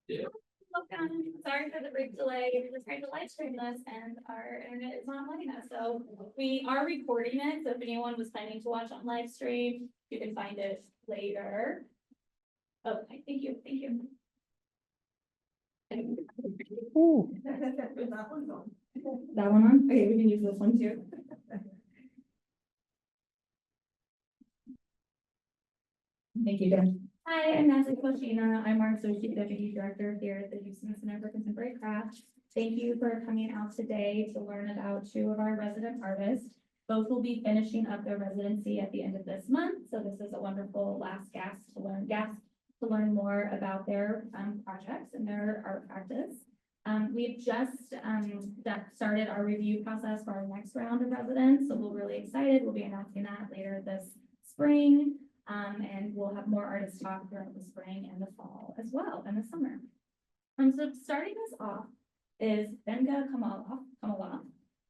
Welcome. Sorry for the brief delay. We're trying to live stream this and our internet is not letting us. So we are recording it. So if anyone was planning to watch on live stream, you can find it later. Okay, thank you. Thank you. That one on? Okay, we can use this one too. Thank you, Jen. Hi, I'm Natalie Koshina. I'm our Associate Deputy Director here at the Houston Center for Contemporary Craft. Thank you for coming out today to learn about two of our resident artists. Both will be finishing up their residency at the end of this month, so this is a wonderful last guest to learn more about their projects and their art practice. We've just started our review process for our next round of residents, so we're really excited. We'll be announcing that later this spring. And we'll have more artists talk throughout the spring and the fall as well, and the summer. So starting us off is Gbenga Komolafe.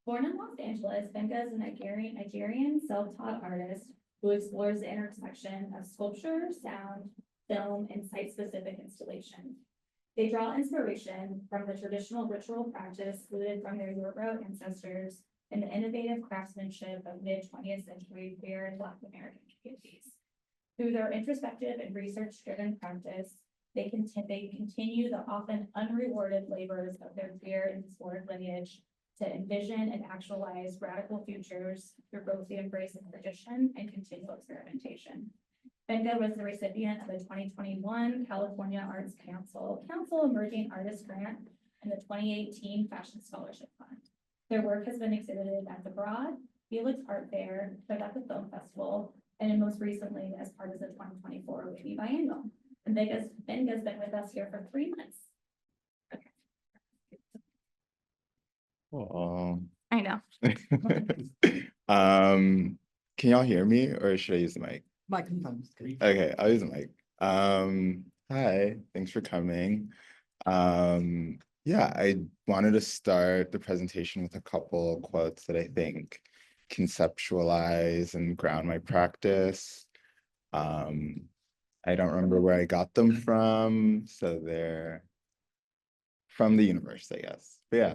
Born in Los Angeles, Gbenga is a Nigerian self-taught artist who explores the intersection of sculpture, sound, film, and site-specific installation. They draw inspiration from the traditional ritual practice rooted from their Yoruba ancestors and the innovative craftsmanship of mid-20th century queer and Black American communities. Through their introspective and research-driven practice, they continue the often unrewarded labors of their queer and historic lineage to envision and actualize radical futures through both the embrace of tradition and continual experimentation. Gbenga was the recipient of the 2021 California Arts Council Emerging Artist Grant and the 2018 Fashion Scholarship Fund. Their work has been exhibited at the Broad, Felix Art Fair, the Film Festival, and most recently as part of the 2024 Whitney Biennial. And Gbenga's been with us here for 3 months. Okay. Oh. I know. Can y'all hear me or should I use the mic? Mic sometimes. Okay, I'll use the mic. Hi, thanks for coming. Yeah, I wanted to start the presentation with a couple quotes that I think conceptualize and ground my practice. I don't remember where I got them from, so they're from the universe, I guess. But yeah,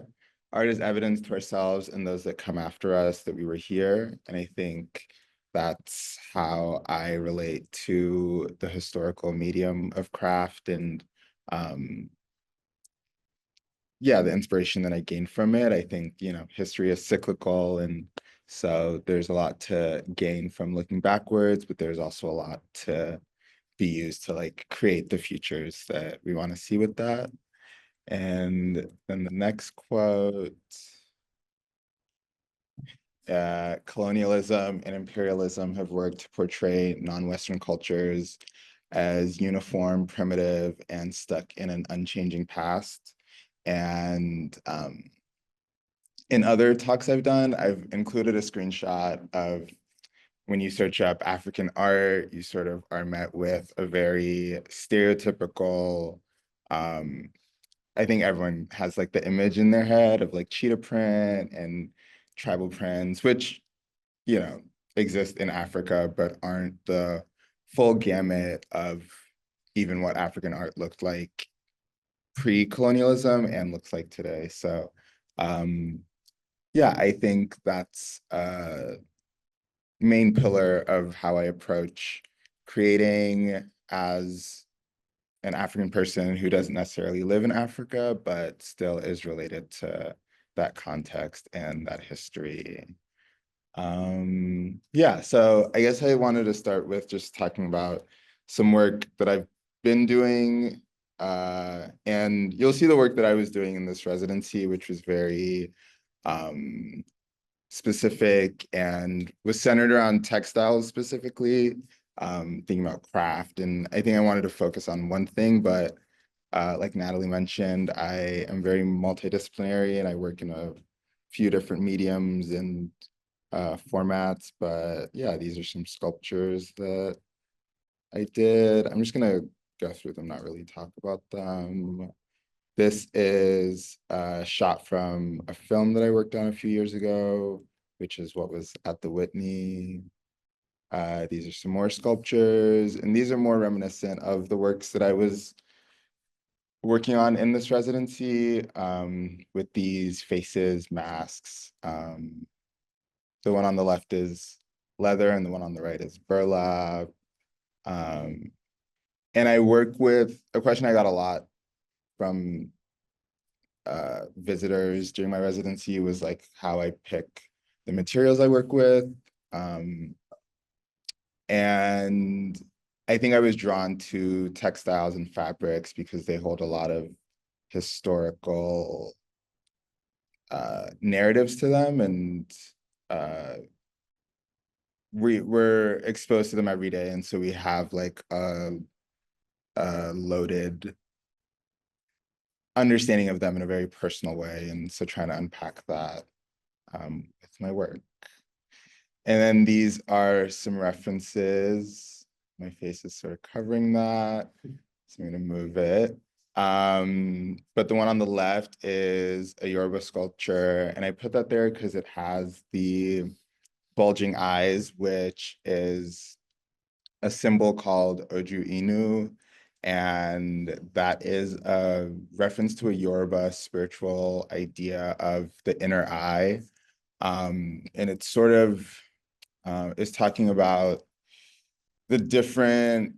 art is evidence to ourselves and those that come after us that we were here. And I think that's how I relate to the historical medium of craft and yeah, the inspiration that I gained from it. I think, history is cyclical, and so there's a lot to gain from looking backwards, but there's also a lot to be used to like create the futures that we want to see with that. And then the next quote, colonialism and imperialism have worked to portray non-Western cultures as uniform, primitive, and stuck in an unchanging past. And in other talks I've done, I've included a screenshot of when you search up African art, you sort of are met with a very stereotypical, I think everyone has like the image in their head of like cheetah print and tribal prints, which, exist in Africa, but aren't the full gamut of even what African art looked like pre-colonialism and looks like today. So yeah, I think that's a main pillar of how I approach creating as an African person who doesn't necessarily live in Africa, but still is related to that context and that history. Yeah, so I guess I wanted to start with just talking about some work that I've been doing. And you'll see the work that I was doing in this residency, which was very specific and was centered around textiles specifically, thinking about craft. And I think I wanted to focus on one thing, but like Natalie mentioned, I am very multidisciplinary and I work in a few different mediums and formats. But yeah, these are some sculptures that I did. I'm just gonna go through them, not really talk about them. This is a shot from a film that I worked on a few years ago, which is what was at the Whitney. These are some more sculptures, and these are more reminiscent of the works that I was working on in this residency with these faces, masks. The one on the left is leather and the one on the right is burlap. And I work with a question I got a lot from visitors during my residency was like how I pick the materials I work with. And I think I was drawn to textiles and fabrics because they hold a lot of historical narratives to them, and we're exposed to them every day, and so we have like a loaded understanding of them in a very personal way, and so trying to unpack that with my work. And then these are some references. My face is sort of covering that, so I'm going to move it. But the one on the left is a Yoruba sculpture, and I put that there because it has the bulging eyes, which is a symbol called Oju Inu, and that is a reference to a Yoruba spiritual idea of the inner eye. And it's sort of is talking about the different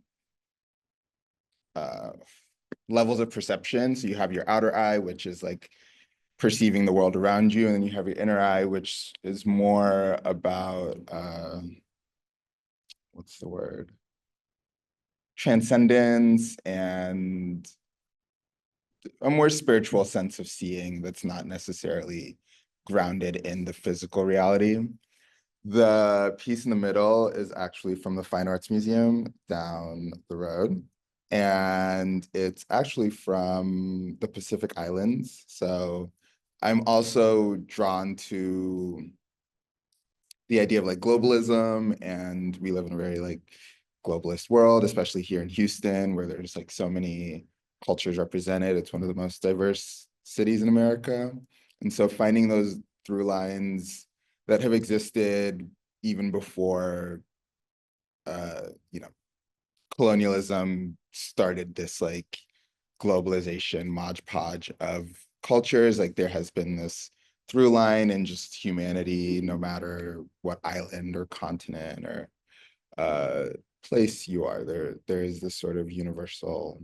levels of perception. So you have your outer eye, which is like perceiving the world around you, and then you have your inner eye, which is more about what's the word? Transcendence and a more spiritual sense of seeing that's not necessarily grounded in the physical reality. The piece in the middle is actually from the Fine Arts Museum down the road. And it's actually from the Pacific Islands. So I'm also drawn to the idea of like globalism, and we live in a very like globalist world, especially here in Houston, where there's like so many cultures represented. It's one of the most diverse cities in America. And so finding those through lines that have existed even before you know, colonialism started this like globalization modge podge of cultures. Like there has been this through line in just humanity, no matter what island or continent or place you are, there is this sort of universal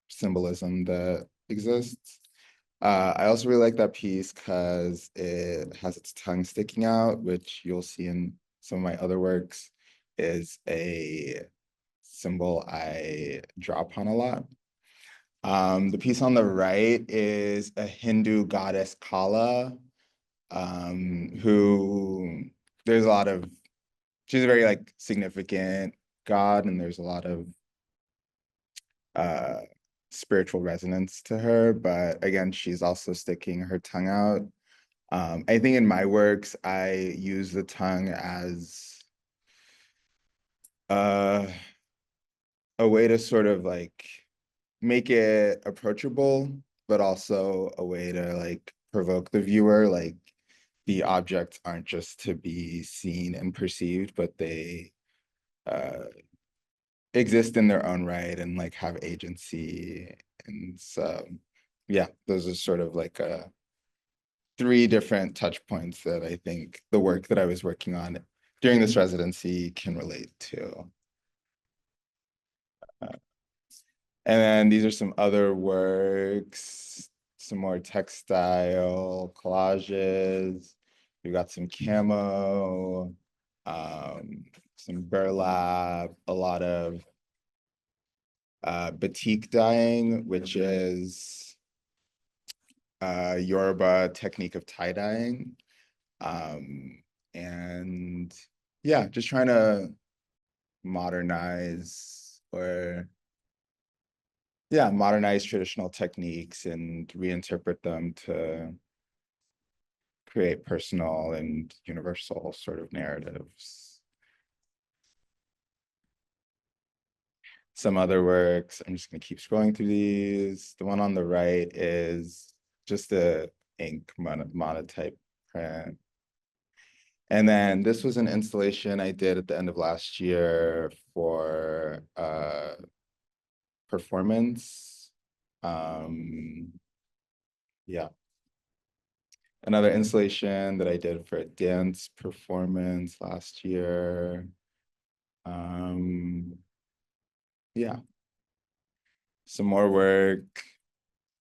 symbolism that exists. I also really like that piece because it has its tongue sticking out, which you'll see in some of my other works, is a symbol I draw upon a lot. The piece on the right is a Hindu goddess Kala, who there's a lot of, she's a very like significant god, and there's a lot of spiritual resonance to her, but again, she's also sticking her tongue out. I think in my works, I use the tongue as a way to sort of like make it approachable, but also a way to like provoke the viewer. Like the objects aren't just to be seen and perceived, but they exist in their own right and like have agency. And so, yeah, those are sort of like three different touch points that I think the work that I was working on during this residency can relate to. And then these are some other works, some more textile collages. We've got some camo, some burlap, a lot of batik dyeing, which is Yoruba technique of tie dyeing. And yeah, just trying to modernize or modernize traditional techniques and reinterpret them to create personal and universal sort of narratives. Some other works, I'm just going to keep scrolling through these. The one on the right is just a ink monotype print. And then this was an installation I did at the end of last year for performance Yeah. Another installation that I did for a dance performance last year. Yeah. Some more work.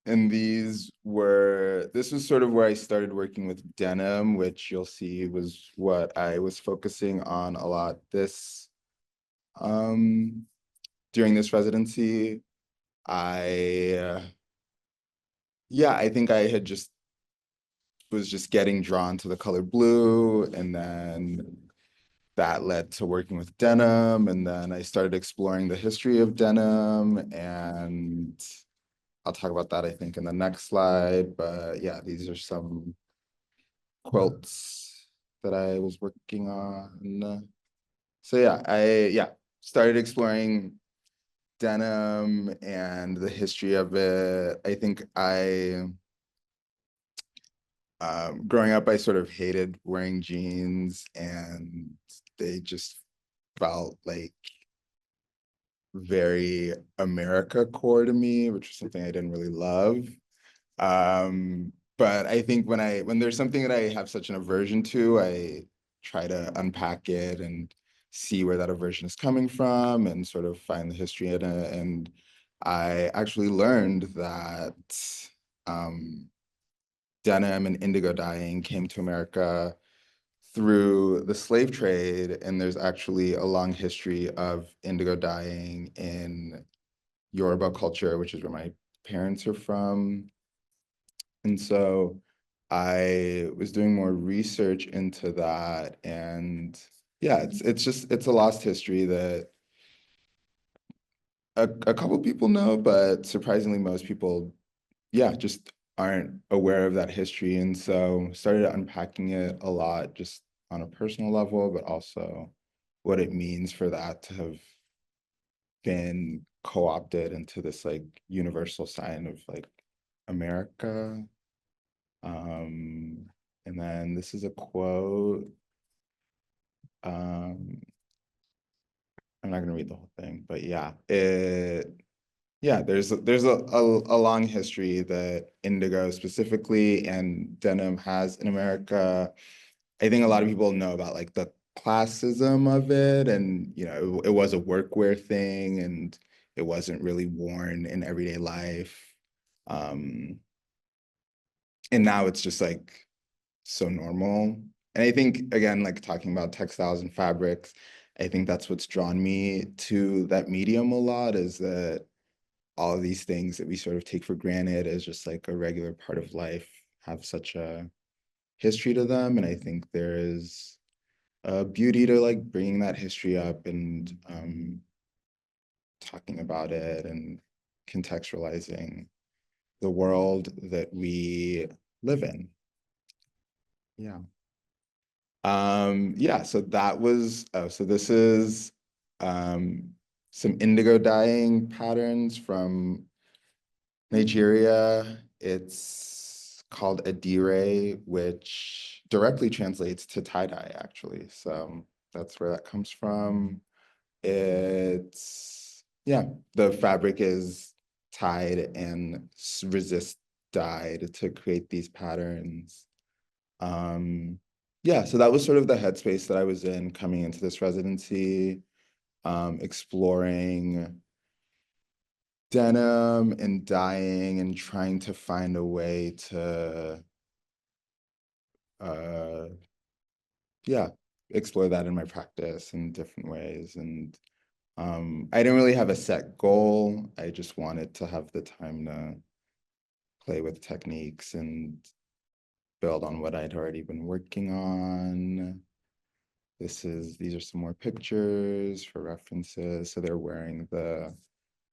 And this was sort of where I started working with denim, which you'll see was what I was focusing on a lot during this residency. I think I was just getting drawn to the color blue, and then that led to working with denim, and then I started exploring the history of denim, and I'll talk about that, I think, in the next slide. But yeah, these are some quilts that I was working on. So yeah, I started exploring denim and the history of it. I think growing up, I sort of hated wearing jeans, and they just felt like very America core to me, which was something I didn't really love. But I think when there's something that I have such an aversion to, I try to unpack it and see where that aversion is coming from and sort of find the history in it. And I actually learned that denim and indigo dyeing came to America through the slave trade, and there's actually a long history of indigo dyeing in Yoruba culture, which is where my parents are from. And so I was doing more research into that, and yeah, it's a lost history that a couple people know, but surprisingly most people, yeah, just aren't aware of that history. And so started unpacking it a lot just on a personal level, but also what it means for that to have been co-opted into this like universal sign of like America. And then this is a quote. Um, I'm not gonna read the whole thing, but there's a long history that indigo specifically and denim has in America. I think a lot of people know about like the classism of it, and it was a workwear thing, and it wasn't really worn in everyday life. Um, and now it's just like so normal. And I think, again, like talking about textiles and fabrics, I think that's what's drawn me to that medium a lot, is that all of these things that we sort of take for granted as just like a regular part of life have such a history to them. And I think there is a beauty to like bringing that history up and talking about it and contextualizing the world that we live in. Yeah. Yeah, so that was, so this is some indigo dyeing patterns from Nigeria. It's called adire, which directly translates to tie-dye, actually. So that's where that comes from. Yeah, the fabric is tied and resist dyed to create these patterns. Yeah, so that was sort of the headspace that I was in coming into this residency, exploring denim and dyeing and trying to find a way to, uh, yeah, explore that in my practice in different ways. And I didn't really have a set goal. I just wanted to have the time to play with techniques and build on what I'd already been working on. These are some more pictures for references. So they're wearing the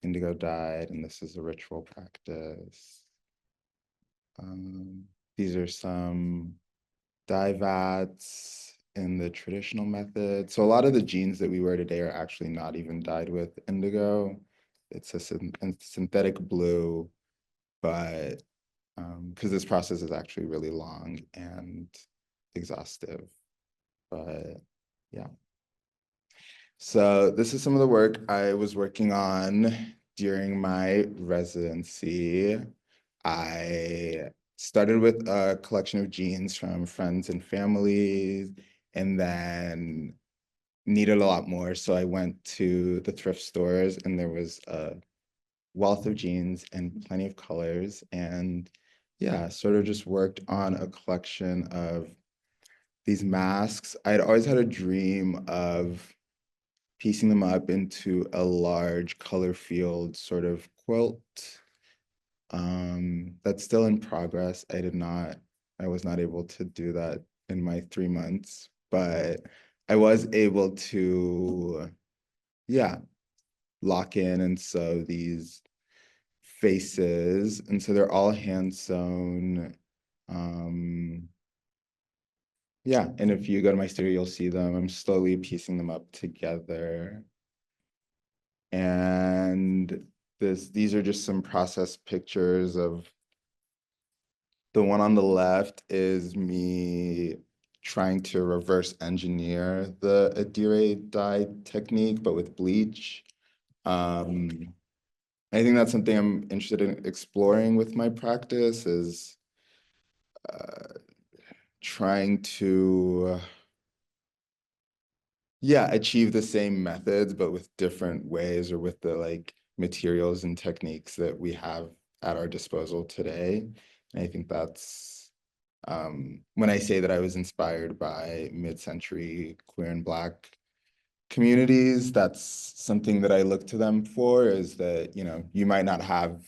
indigo dyed, and this is a ritual practice. These are some dye vats in the traditional method. So a lot of the jeans that we wear today are actually not even dyed with indigo. It's a synthetic blue, but because this process is actually really long and exhaustive. But yeah. So this is some of the work I was working on during my residency, I started with a collection of jeans from friends and family, and then needed a lot more. So I went to the thrift stores, and there was a wealth of jeans and plenty of colors. And yeah, sort of just worked on a collection of these masks. I'd always had a dream of piecing them up into a large color field sort of quilt. That's still in progress. I was not able to do that in my 3 months, but I was able to, yeah, lock in and sew these faces. And so they're all hand sewn. Um, yeah, and if you go to my studio, you'll see them. I'm slowly piecing them up together. And these are just some process pictures of the one on the left is me trying to reverse engineer the Adire dye technique, but with bleach. Um, I think that's something I'm interested in exploring with my practice is trying to yeah, achieve the same methods, but with different ways or with the like materials and techniques that we have at our disposal today. And I think that's when I say that I was inspired by mid-century queer and Black communities, that's something that I look to them for is that, you know, you might not have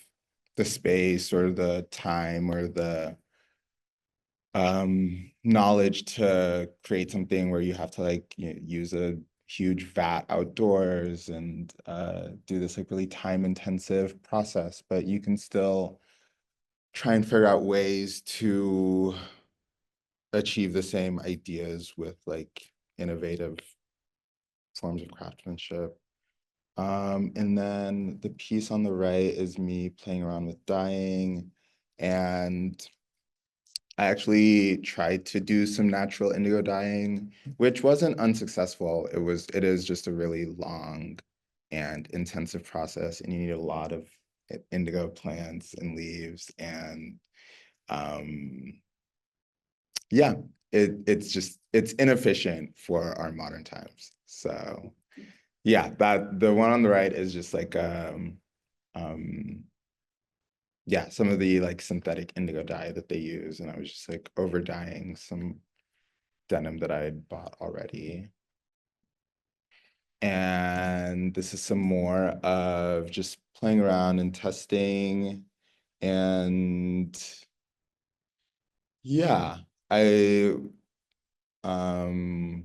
the space or the time or the knowledge to create something where you have to like use a huge vat outdoors and do this like really time intensive process, but you can still try and figure out ways to achieve the same ideas with like innovative forms of craftsmanship. And then the piece on the right is me playing around with dyeing, and I actually tried to do some natural indigo dyeing, which wasn't unsuccessful. It is just a really long and intensive process, and you need a lot of indigo plants and leaves. And um, yeah, it's inefficient for our modern times. So yeah, that the one on the right is just like um yeah, some of the like synthetic indigo dye that they use, and I was just like over dyeing some denim that I had bought already. And this is some more of just playing around and testing. And yeah, I um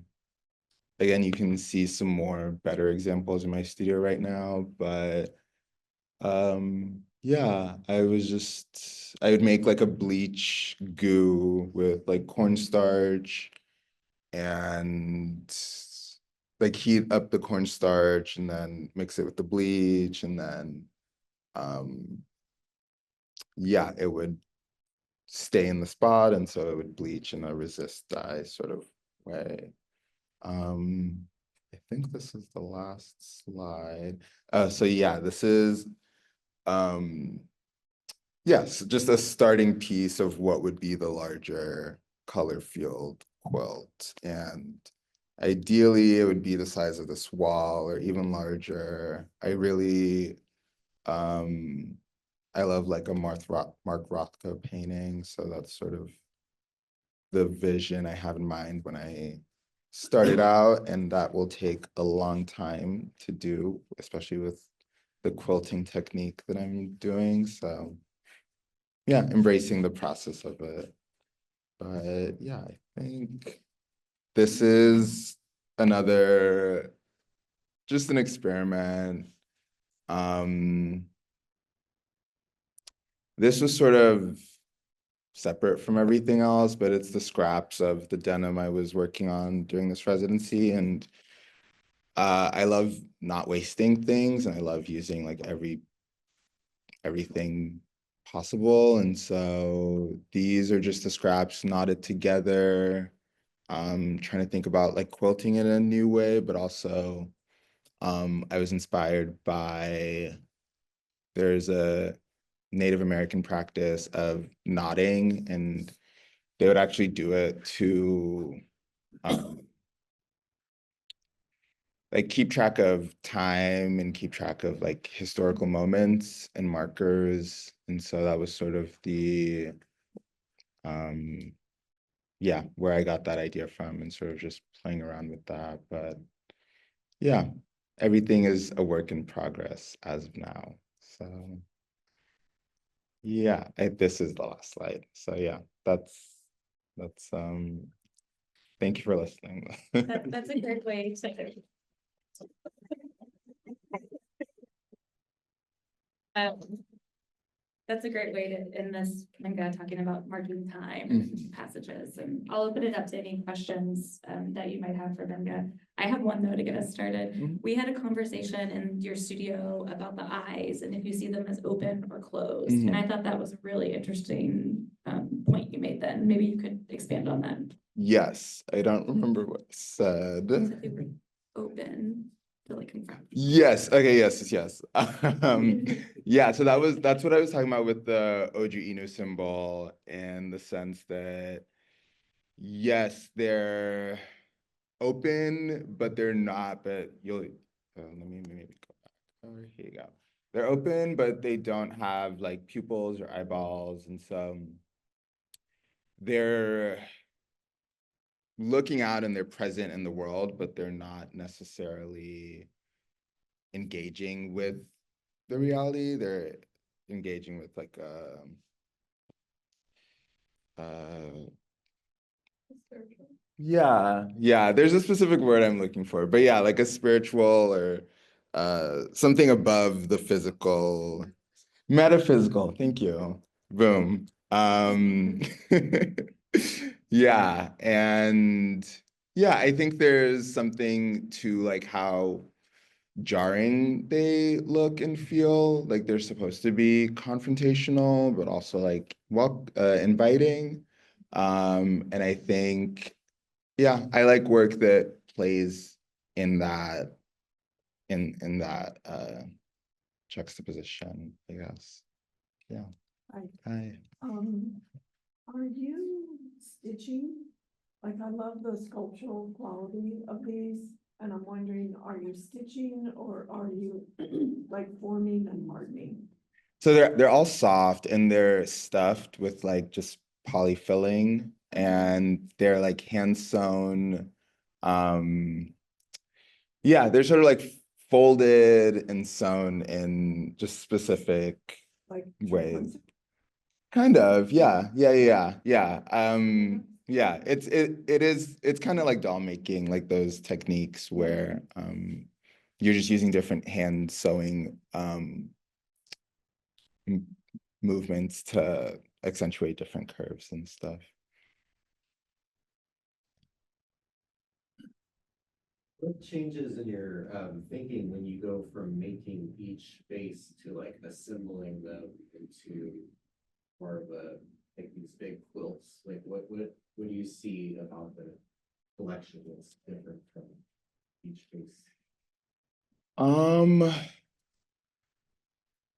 again, you can see some more better examples in my studio right now, but yeah, I would make like a bleach goo with like cornstarch and like heat up the cornstarch and then mix it with the bleach, and then um yeah, it would stay in the spot, and so it would bleach in a resist dye sort of way. um I think this is the last slide. So yeah, this is um yes, just a starting piece of what would be the larger color field quilt. And ideally, it would be the size of this wall or even larger. Um, I love like a Mark Rothko painting. So that's sort of the vision I have in mind when I started out. And that will take a long time to do, especially with the quilting technique that I'm doing. So yeah, embracing the process of it. But yeah, I think this is another, just an experiment. Um, this was sort of separate from everything else, but it's the scraps of the denim I was working on during this residency. And I love not wasting things, and I love using like everything possible. And so these are just the scraps knotted together. Trying to think about like quilting in a new way, but also I was inspired by there's a Native American practice of nodding, and they would actually do it to like keep track of time and keep track of like historical moments and markers. And so that was sort of the yeah, where I got that idea from, and sort of just playing around with that. But yeah, everything is a work in progress as of now. So yeah, this is the last slide. So yeah, that's thank you for listening. That's a great way to. Um, that's a great way to end this, Gbenga, talking about marking time and passages, and I'll open it up to any questions that you might have for Gbenga. I have one though to get us started. We had a conversation in your studio about the eyes and if you see them as open or closed. And I thought that was a really interesting point you made then. Maybe you could expand on that. Yes, I don't remember what I said. They were open to like confront. Yes, okay, yes. Yeah, so that's what I was talking about with the Oju Inu symbol, in the sense that yes, they're open, but they're not, but let me maybe go back. Oh, here you go. They're open, but they don't have like pupils or eyeballs, and so they're looking out and they're present in the world, but they're not necessarily engaging with the reality. They're engaging with like yeah, there's a specific word I'm looking for, but yeah, like a spiritual or something above the physical, metaphysical. Thank you. Boom. Yeah, and yeah, I think there's something to like how jarring they look and feel. Like they're supposed to be confrontational, but also like inviting. And I think, yeah, I like work that plays in that juxtaposition, I guess. Yeah. Hi. Are you stitching? Like, I love the sculptural quality of these, and I'm wondering, are you stitching or are you like forming and hardening? So they're all soft and they're stuffed with like just polyfilling, and they're like hand sewn. Yeah, they're sort of like folded and sewn in just specific Like ways. Kind of, yeah. Yeah, it's kind of like doll making, like those techniques where you're just using different hand sewing movements to accentuate different curves and stuff. What changes in your thinking when you go from making each base to like assembling them into more of a like these big quilts? Like what do you see about the collection that's different from each base?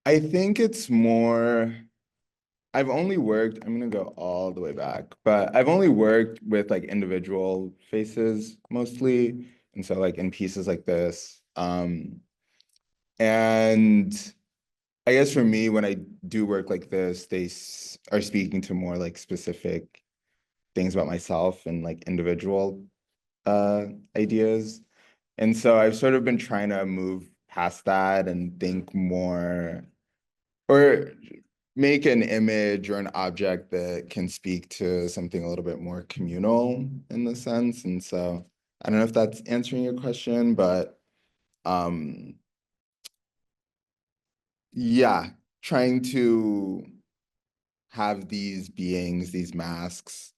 I think it's more, I'm gonna go all the way back, but I've only worked with like individual faces mostly. And so like in pieces like this. And I guess for me, when I do work like this, they are speaking to more like specific things about myself and like individual ideas. And so I've sort of been trying to move past that and think more, or make an image or an object that can speak to something a little bit more communal in the sense. And so I don't know if that's answering your question, but yeah, trying to have these beings, these masks,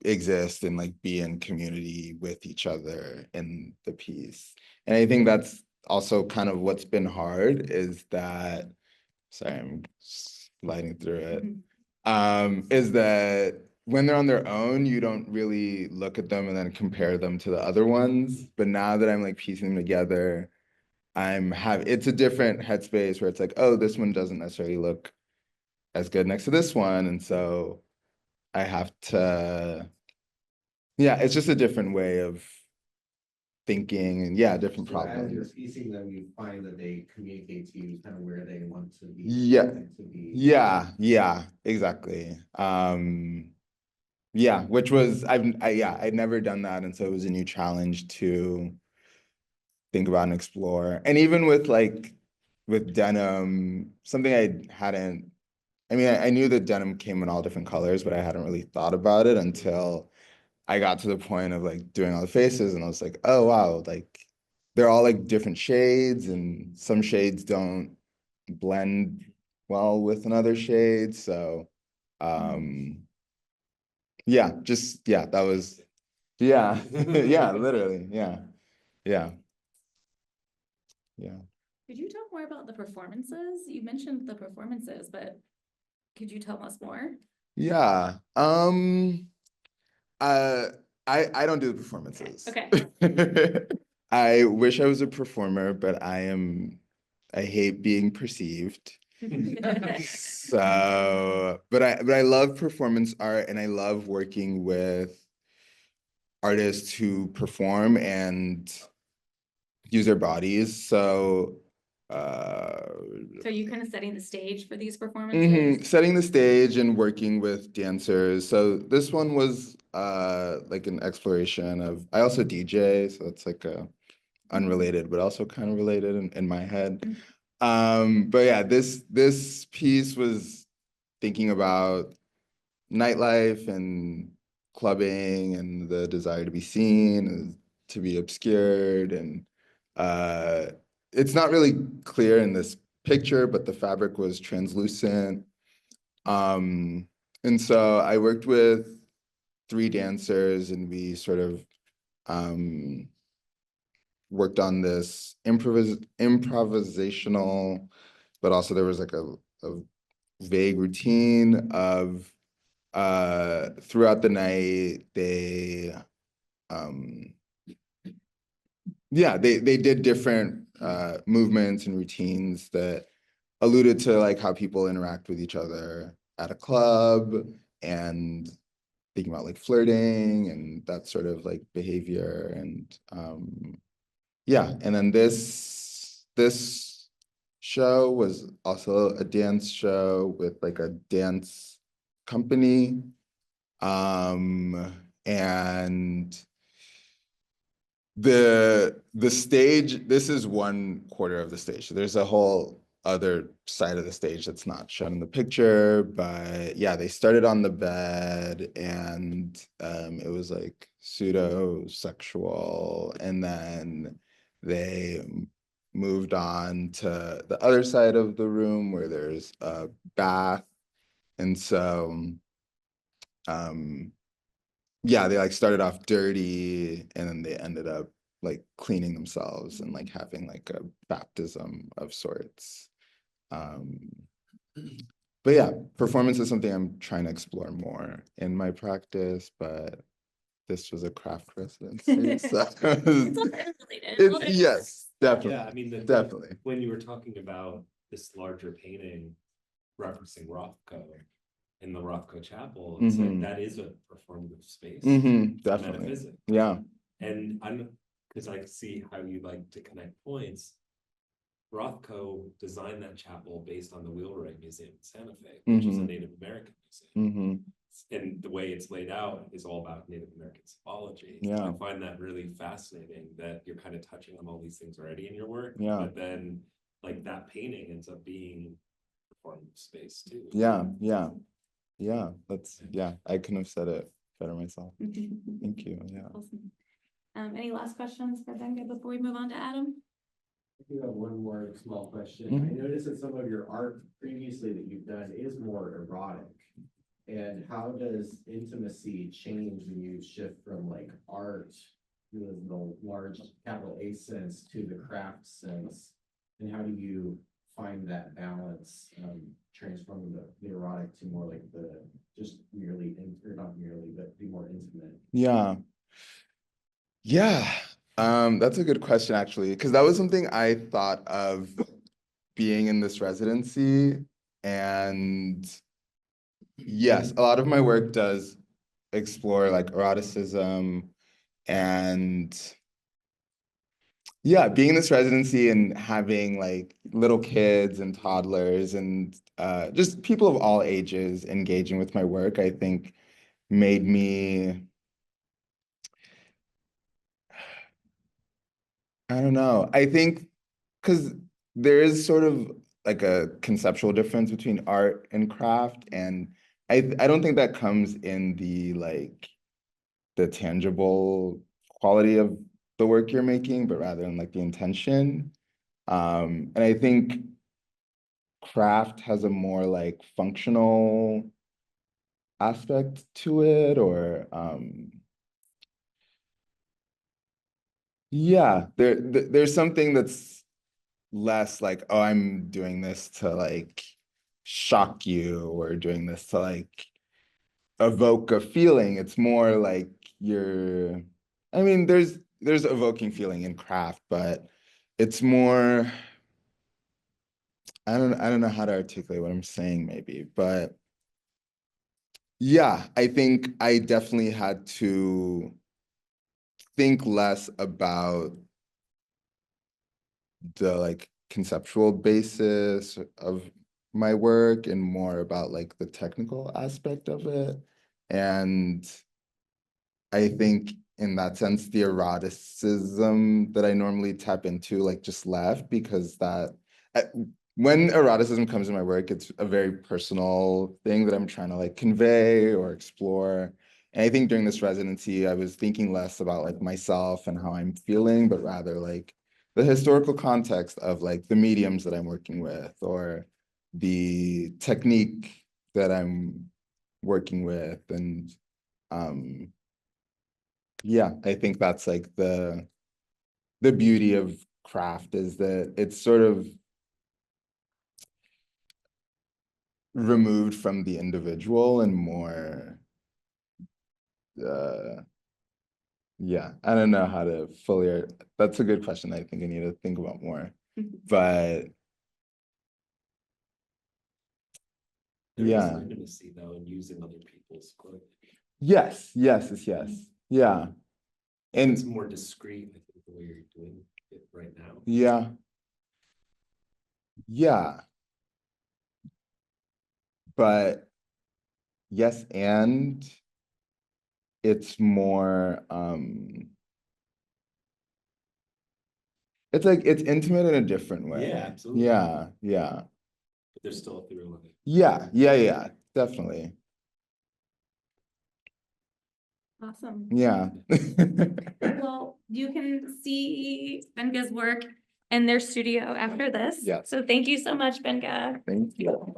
exist and like be in community with each other in the piece. And I think that's also kind of what's been hard, is that, sorry, I'm sliding through it, is that when they're on their own, you don't really look at them and then compare them to the other ones. But now that I'm like piecing them together, it's a different headspace where it's like, oh, this one doesn't necessarily look as good next to this one. And so I have to, yeah, it's just a different way of thinking and yeah, different So as you're problems. piecing them, you find that they communicate to you kind of where they want to be. Yeah. To be. Yeah, exactly. Yeah, which was, I'd never done that. And so it was a new challenge to think about and explore. And even with with denim, something I knew that denim came in all different colors, but I hadn't really thought about it until I got to the point of like doing all the faces and I was like, oh wow, like they're all like different shades and some shades don't blend well with another shade. So yeah, that was yeah, yeah, literally, yeah, yeah. Yeah. Could you talk more about the performances? You mentioned the performances, but could you tell us more? Yeah. Uh I don't do the performances. Okay. I wish I was a performer, but I hate being perceived. So, but I love performance art and I love working with artists who perform and use their bodies. So So you kind of setting the stage for these performances? setting the stage and working with dancers. So this one was like an exploration of, I also DJ, so it's like a unrelated, but also kind of related in my head. But yeah, this piece was thinking about nightlife and clubbing and the desire to be seen and to be obscured. And it's not really clear in this picture, but the fabric was translucent. And so I worked with 3 dancers and we sort of worked on this improvisational, but also there was like a vague routine of throughout the night they they did different movements and routines that alluded to like how people interact with each other at a club and thinking about like flirting and that sort of like behavior. And yeah, and then this show was also a dance show with like a dance company. And the stage, this is 1/4 of the stage. So there's a whole other side of the stage that's not shown in the picture, but yeah, they started on the bed and it was like pseudo sexual, and then they moved on to the other side of the room where there's a bath. And so yeah, they like started off dirty and then they ended up like cleaning themselves and like having like a baptism of sorts. Um, but yeah, performance is something I'm trying to explore more in my practice, but this was a craft residency. So It's all related. yes, definitely. Yeah, I mean, definitely. when you were talking about this larger painting referencing Rothko in the Rothko Chapel, it's like that is a performative space. Definitely. Metaphysics. Yeah. And because I see how you like to connect points. Rothko designed that chapel based on the Wheelwright Museum in Santa Fe, which is a Native American museum. And the way it's laid out is all about Native American symbology. Yeah. I find that really fascinating that you're kind of touching on all these things already in your work. Yeah. But then like that painting ends up being performative space too. Yeah. I couldn't have said it better myself. Thank you. Yeah. Awesome. Any last questions for Gbenga before we move on to Adam? I do have one more small question. Mhm. I noticed that some of your art previously that you've done is more erotic. And how does intimacy change when you shift from like art, the large capital A sense, to the craft sense? And how do you find that balance, transforming the erotic to more like the just merely, or not merely, but be more intimate? Yeah. That's a good question, actually, because that was something I thought of being in this residency. And yes, a lot of my work does explore like eroticism and yeah, being in this residency and having like little kids and toddlers and just people of all ages engaging with my work, I think made me, I don't know, I think because there is sort of like a conceptual difference between art and craft, and I don't think that comes in the like the tangible quality of the work you're making, but rather in like the intention. And I think craft has a more like functional aspect to it, or yeah, there's something that's less like, oh, I'm doing this to like shock you or doing this to like evoke a feeling. It's more like you're, I mean, there's evoking feeling in craft, but it's more, I don't know how to articulate what I'm saying maybe, but yeah, I think I definitely had to think less about the like conceptual basis of my work and more about like the technical aspect of it. And I think in that sense, the eroticism that I normally tap into like just left because uh, when eroticism comes in my work, it's a very personal thing that I'm trying to like convey or explore. And I think during this residency, I was thinking less about like myself and how I'm feeling, but rather like the historical context of like the mediums that I'm working with or the technique that I'm working with. And um yeah, I think that's like the beauty of craft is that it's sort of removed from the individual and more uh yeah, I don't know how to fully that's a good question. I think I need to think about more. But There is yeah. intimacy though in using other people's clothing. Yes, yeah. It's And more discreet, I think, the way you're doing it right now. yeah, yeah, but yes, and it's more it's like it's intimate in a different way. Yeah, absolutely. Yeah. But there's still a thrill in it. Yeah, definitely. Awesome. Yeah. Well, you can see Gbenga's work in their studio after this. Yes. So thank you so much, Gbenga. Thank you.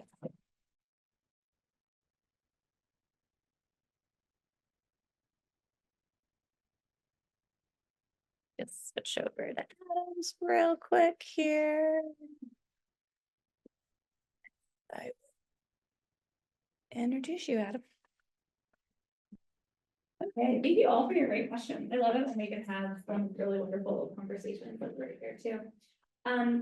Just switch over to Adam's real quick here. I introduce you, Adam. Okay, thank you all for your great questions. I love it when we can have some really wonderful conversations with right here too.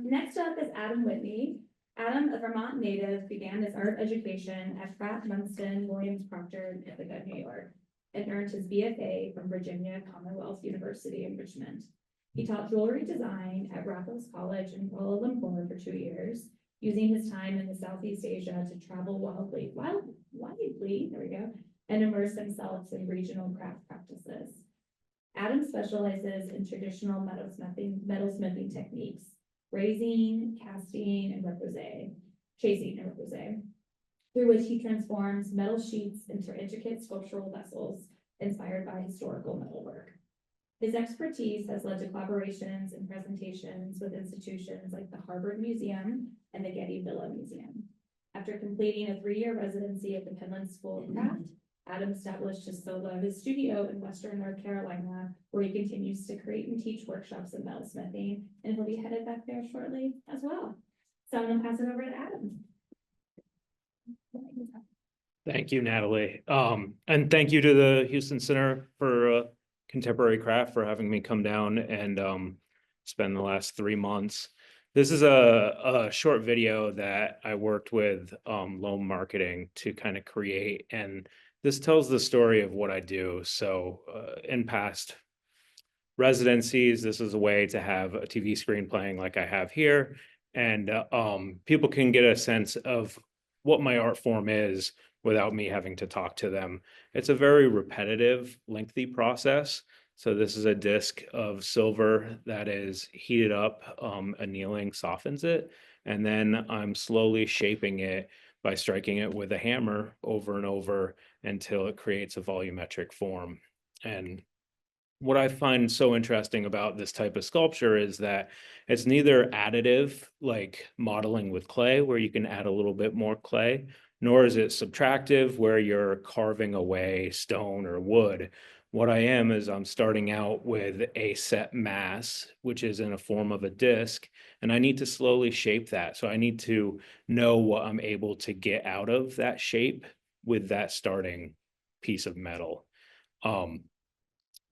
Next up is Adam Whitney. Adam, a Vermont native, began his art education at Pratt Munston Williams Proctor in Ithaca, New York, and earned his BFA from Virginia Commonwealth University in Richmond. He taught jewelry design at Raffles College in Kuala Lumpur for 2 years, using his time in the Southeast Asia to travel wildly, there we go, and immerse themselves in regional craft practices. Adam specializes in traditional metalsmithing techniques, raising, casting, and chasing and repoussé, through which he transforms metal sheets into intricate sculptural vessels inspired by historical metalwork. His expertise has led to collaborations and presentations with institutions like the Harvard Museum and the Getty Villa Museum. After completing a 3-year residency at the Penland School of Craft, Adam established his studio in Western North Carolina, where he continues to create and teach workshops in metalsmithing, and he'll be headed back there shortly as well. So I'm gonna pass it over to Adam. Thank you, Natalie. And thank you to the Houston Center for Contemporary Craft for having me come down and spend the last 3 months. This is a short video that I worked with Loam Marketing to kind of create, and this tells the story of what I do. So in past residencies, this is a way to have a TV screen playing like I have here, and people can get a sense of what my art form is without me having to talk to them. It's a very repetitive, lengthy process. So this is a disc of silver that is heated up, annealing softens it, and then I'm slowly shaping it by striking it with a hammer over and over until it creates a volumetric form. And what I find so interesting about this type of sculpture is that it's neither additive, like modeling with clay, where you can add a little bit more clay, nor is it subtractive, where you're carving away stone or wood. What I am is I'm starting out with a set mass, which is in a form of a disc, and I need to slowly shape that. So I need to know what I'm able to get out of that shape with that starting piece of metal.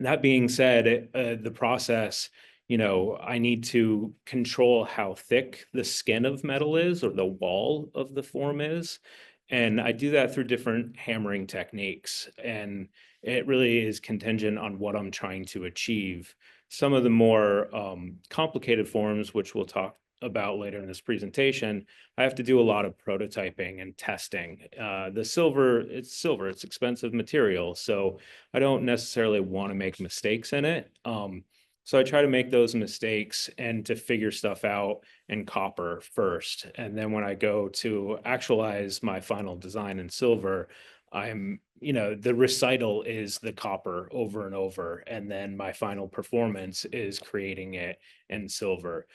That being said, the process, I need to control how thick the skin of metal is or the wall of the form is. And I do that through different hammering techniques. And it really is contingent on what I'm trying to achieve. Some of the more complicated forms, which we'll talk about later in this presentation, I have to do a lot of prototyping and testing. The silver, it's expensive material. So I don't necessarily want to make mistakes in it. So I try to make those mistakes and to figure stuff out in copper first. And then when I go to actualize my final design in silver, the recital is the copper over and over. And then my final performance is creating it in silver.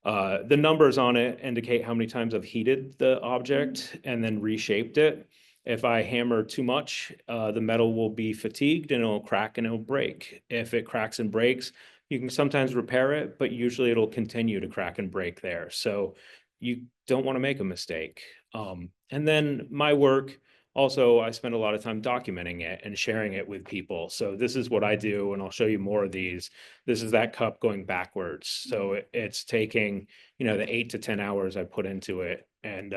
The numbers on it indicate how many times I've heated the object and then reshaped it. If I hammer too much, the metal will be fatigued and it'll crack and it'll break. If it cracks and breaks, you can sometimes repair it, but usually it'll continue to crack and break there. So you don't want to make a mistake. And then my work, also, I spend a lot of time documenting it and sharing it with people. So this is what I do, and I'll show you more of these. This is that cup going backwards. So it's taking, the 8 to 10 hours I put into it and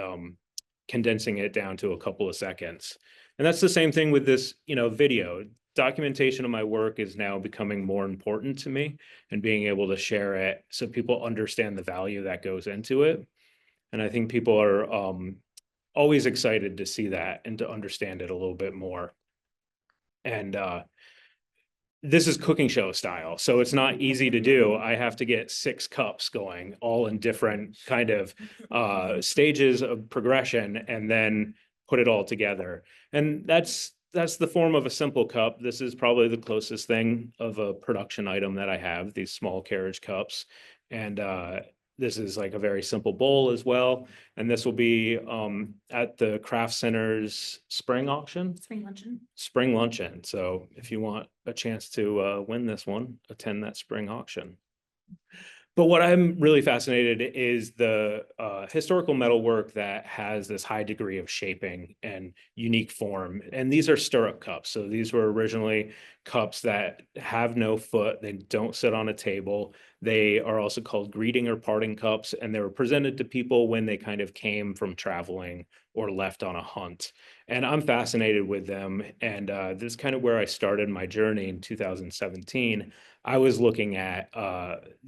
condensing it down to a couple of seconds. And that's the same thing with this, video. Documentation of my work is now becoming more important to me, and being able to share it so people understand the value that goes into it. And I think people are always excited to see that and to understand it a little bit more. And this is cooking show style, so it's not easy to do. I have to get 6 cups going, all in different kind of stages of progression, and then put it all together. And that's the form of a simple cup. This is probably the closest thing of a production item that I have, these small carriage cups. And this is like a very simple bowl as well. And this will be at the Craft Center's spring auction. Spring luncheon. So if you want a chance to win this one, attend that spring auction. But what I'm really fascinated is the historical metalwork that has this high degree of shaping and unique form. And these are stirrup cups. So these were originally cups that have no foot. They don't sit on a table. They are also called greeting or parting cups. And they were presented to people when they kind of came from traveling or left on a hunt. And I'm fascinated with them. And this is kind of where I started my journey in 2017. I was looking at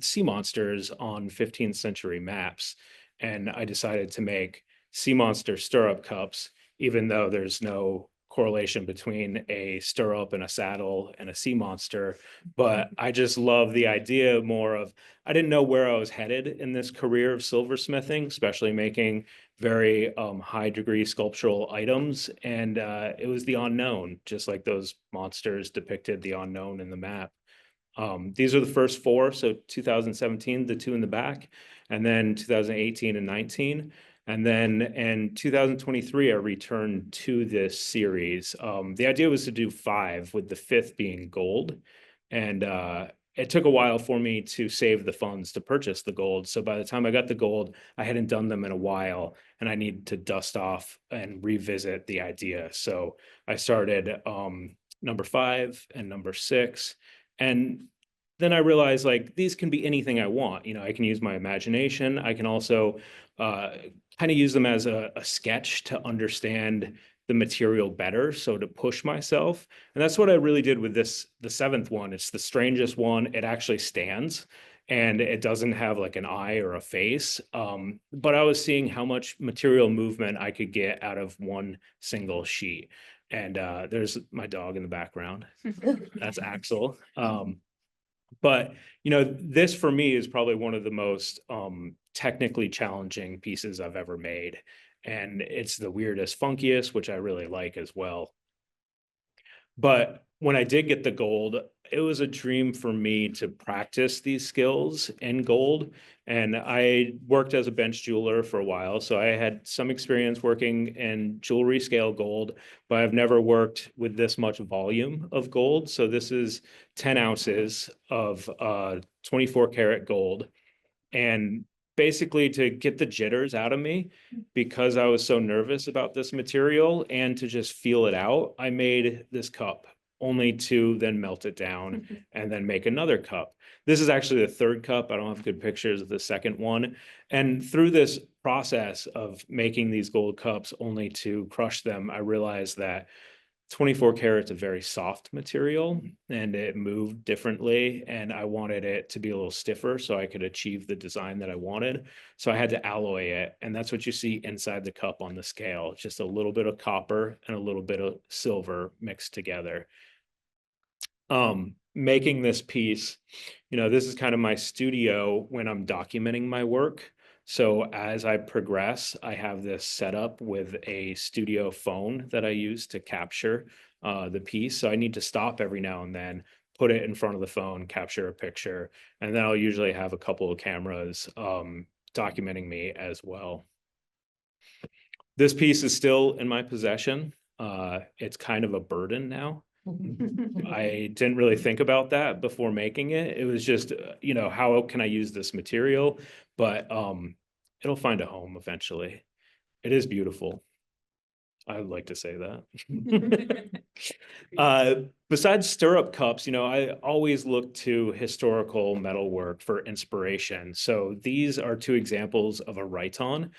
sea monsters on 15th century maps, and I decided to make sea monster stirrup cups, even though there's no correlation between a stirrup and a saddle and a sea monster. But I just love the idea more of, I didn't know where I was headed in this career of silversmithing, especially making very high degree sculptural items. And it was the unknown, just like those monsters depicted the unknown in the map. These are the first 4. So 2017, the 2 in the back, and then 2018 and 19. And then in 2023, I returned to this series. The idea was to do 5, with the 5th being gold. And it took a while for me to save the funds to purchase the gold. So by the time I got the gold, I hadn't done them in a while, and I needed to dust off and revisit the idea. So I started number 5 and number 6. And then I realized like these can be anything I want. You know, I can use my imagination. I can also kind of use them as a sketch to understand the material better. So to push myself. And that's what I really did with this, the seventh one. It's the strangest one. It actually stands and it doesn't have like an eye or a face. But I was seeing how much material movement I could get out of one single sheet. And there's my dog in the background. That's Axel. But you know, this for me is probably one of the most technically challenging pieces I've ever made. And it's the weirdest, funkiest, which I really like as well. But when I did get the gold, it was a dream for me to practice these skills in gold. And I worked as a bench jeweler for a while. So I had some experience working in jewelry scale gold, but I've never worked with this much volume of gold. So this is 10 ounces of 24 karat gold. And basically to get the jitters out of me, because I was so nervous about this material and to just feel it out, I made this cup only to then melt it down and then make another cup. This is actually the third cup. I don't have good pictures of the second one. And through this process of making these gold cups only to crush them, I realized that 24 karat's a very soft material and it moved differently, and I wanted it to be a little stiffer so I could achieve the design that I wanted. So I had to alloy it, and that's what you see inside the cup on the scale. It's just a little bit of copper and a little bit of silver mixed together. Making this piece, you know, this is kind of my studio when I'm documenting my work. So as I progress, I have this set up with a studio phone that I use to capture the piece. So I need to stop every now and then, put it in front of the phone, capture a picture, and then I'll usually have a couple of cameras documenting me as well. This piece is still in my possession. It's kind of a burden now. I didn't really think about that before making it. It was just, you know, how can I use this material? But it'll find a home eventually. It is beautiful. I would like to say that. Besides stirrup cups, you know, I always look to historical metalwork for inspiration. So these are two examples of a rhyton.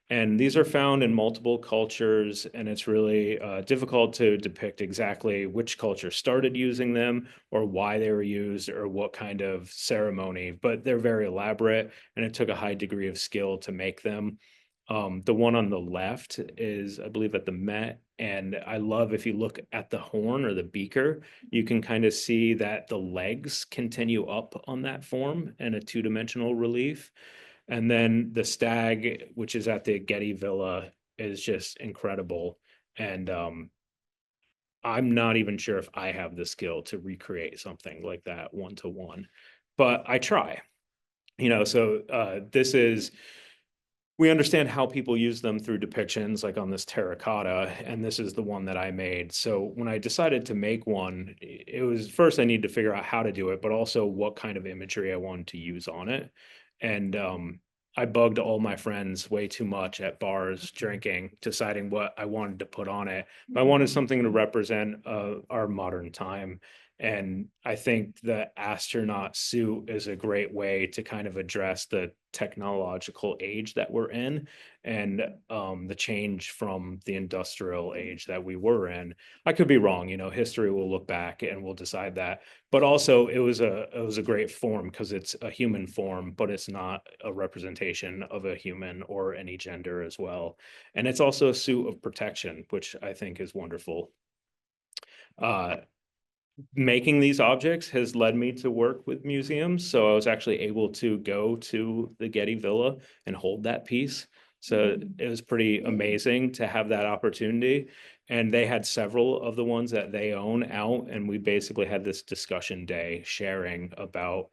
And these are found in multiple cultures, and it's really difficult to depict exactly which culture started using them or why they were used or what kind of ceremony, but they're very elaborate and it took a high degree of skill to make them. The one on the left is, I believe, at the Met, and I love if you look at the horn or the beaker, you can kind of see that the legs continue up on that form in a two-dimensional relief. And then the stag, which is at the Getty Villa, is just incredible. And I'm not even sure if I have the skill to recreate something like that one to one, but I try. You know, so this is, we understand how people use them through depictions like on this terracotta, and this is the one that I made. So when I decided to make one, it was first I needed to figure out how to do it, but also what kind of imagery I wanted to use on it. And I bugged all my friends way too much at bars drinking, deciding what I wanted to put on it. But I wanted something to represent our modern time. And I think the astronaut suit is a great way to kind of address the technological age that we're in and the change from the industrial age that we were in. I could be wrong, you know, history will look back and we'll decide that. But also it was a great form because it's a human form, but it's not a representation of a human or any gender as well. And it's also a suit of protection, which I think is wonderful. Making these objects has led me to work with museums. So I was actually able to go to the Getty Villa and hold that piece. So it was pretty amazing to have that opportunity. And they had several of the ones that they own out. And we basically had this discussion day sharing about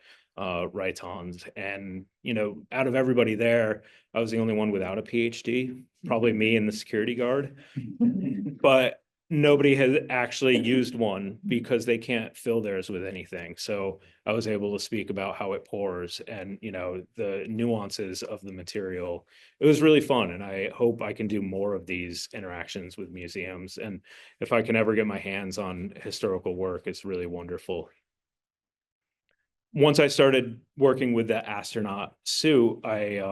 rhytons. And, you know, out of everybody there, I was the only one without a PhD, probably me and the security guard. But nobody has actually used one because they can't fill theirs with anything. So I was able to speak about how it pours and, you know, the nuances of the material. It was really fun. And I hope I can do more of these interactions with museums. And if I can ever get my hands on historical work, it's really wonderful. once I started working with the astronaut suit, I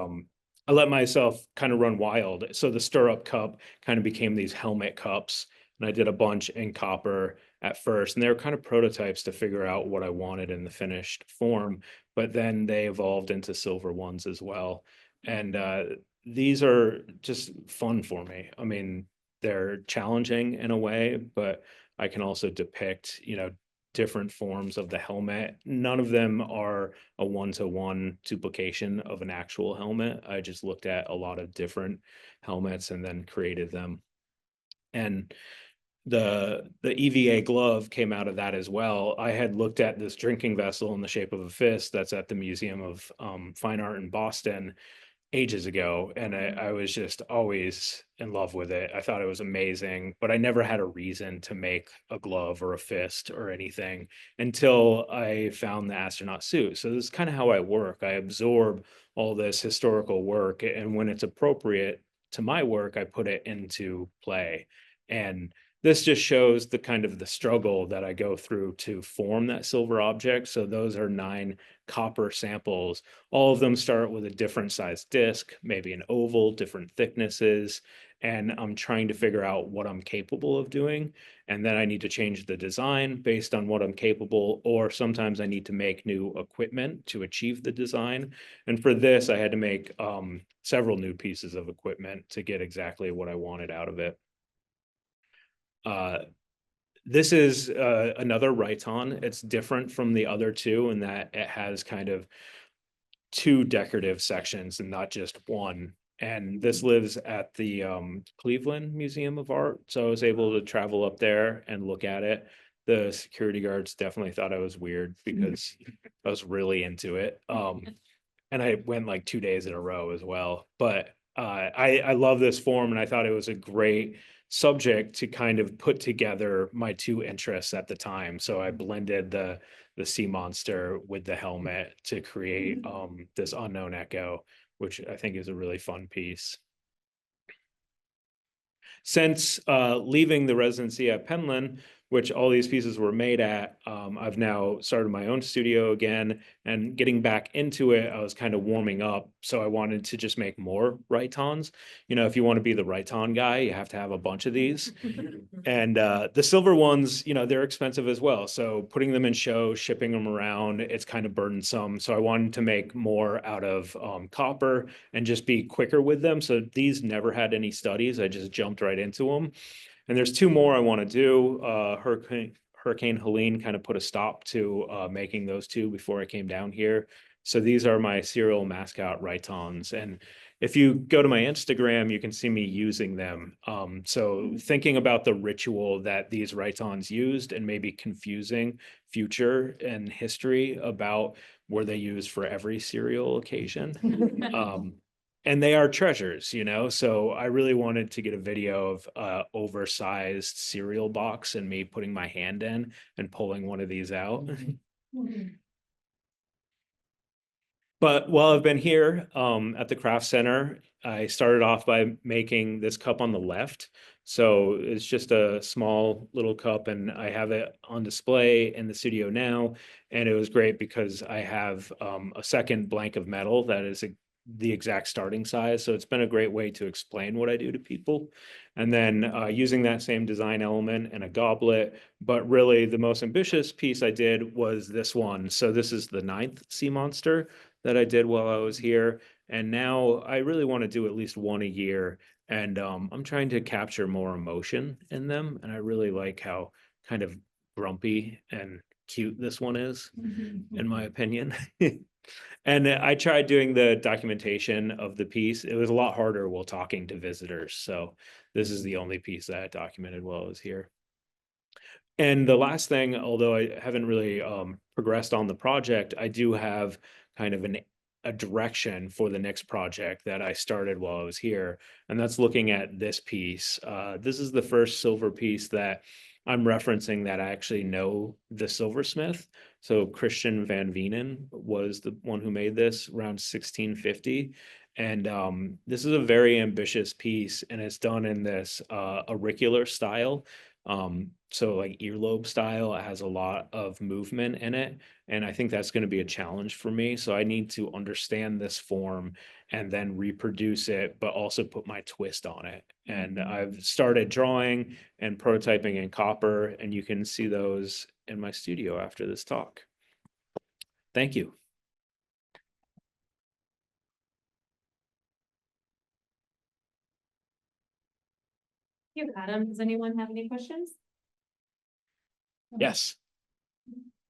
let myself kind of run wild. So the stirrup cup kind of became these helmet cups, and I did a bunch in copper at first, and they were kind of prototypes to figure out what I wanted in the finished form. But then they evolved into silver ones as well, and these are just fun for me. I mean, they're challenging in a way, but I can also depict, different forms of the helmet. None of them are a one-to-one duplication of an actual helmet. I just looked at a lot of different helmets and then created them. And the EVA glove came out of that as well. I had looked at this drinking vessel in the shape of a fist that's at the Museum of Fine Art in Boston ages ago, and I was just always in love with it. I thought it was amazing, but I never had a reason to make a glove or a fist or anything until I found the astronaut suit. So this is kind of how I work. I absorb all this historical work, and when it's appropriate to my work, I put it into play. And this just shows the kind of the struggle that I go through to form that silver object. So those are 9 copper samples. All of them start with a different size disc, maybe an oval, different thicknesses. And I'm trying to figure out what I'm capable of doing. And then I need to change the design based on what I'm capable, or sometimes I need to make new equipment to achieve the design. And for this, I had to make several new pieces of equipment to get exactly what I wanted out of it. This is another Raiton. It's different from the other two in that it has kind of 2 decorative sections and not just one. And this lives at the Cleveland Museum of Art. So I was able to travel up there and look at it. The security guards definitely thought I was weird because I was really into it. And I went like 2 days in a row as well. But I love this form, and I thought it was a great subject to kind of put together my 2 interests at the time. So I blended the sea monster with the helmet to create this unknown echo, which I think is a really fun piece. Since leaving the residency at Penland, which all these pieces were made at, I've now started my own studio again, and getting back into it, I was kind of warming up. So I wanted to just make more Raytons. If you want to be the Rayton guy, you have to have a bunch of these. And the silver ones, they're expensive as well. So putting them in show, shipping them around, it's kind of burdensome. So I wanted to make more out of copper and just be quicker with them. So these never had any studies. I just jumped right into them. And there's 2 more I want to do. Hurricane Helene kind of put a stop to making those 2 before I came down here. So these are my serial mascot Raytons. And if you go to my Instagram, you can see me using them. So thinking about the ritual that these Raytons used and maybe confusing future and history about were they used for every serial occasion. And they are treasures, so I really wanted to get a video of oversized cereal box and me putting my hand in and pulling one of these out. But while I've been here at the craft center, I started off by making this cup on the left. So it's just a small little cup, and I have it on display in the studio now. And it was great because I have a second blank of metal that is the exact starting size. So it's been a great way to explain what I do to people. And then using that same design element in a goblet. But really the most ambitious piece I did was this one. So this is the 9th sea monster that I did while I was here. And now I really want to do at least one a year. And I'm trying to capture more emotion in them. And I really like how kind of grumpy and cute this one is, in my opinion. And I tried doing the documentation of the piece. It was a lot harder while talking to visitors. So this is the only piece that I documented while I was here. And the last thing, although I haven't really progressed on the project, I do have kind of a direction for the next project that I started while I was here. And that's looking at this piece. This is the first silver piece that I'm referencing that I actually know the silversmith. So Christian van Wienen was the one who made this around 1650. And this is a very ambitious piece, and it's done in this auricular style. So like earlobe style has a lot of movement in it. And I think that's going to be a challenge for me. So I need to understand this form and then reproduce it, but also put my twist on it. And I've started drawing and prototyping in copper, and you can see those in my studio after this talk. Thank you. You, Adam, does anyone have any questions? Yes.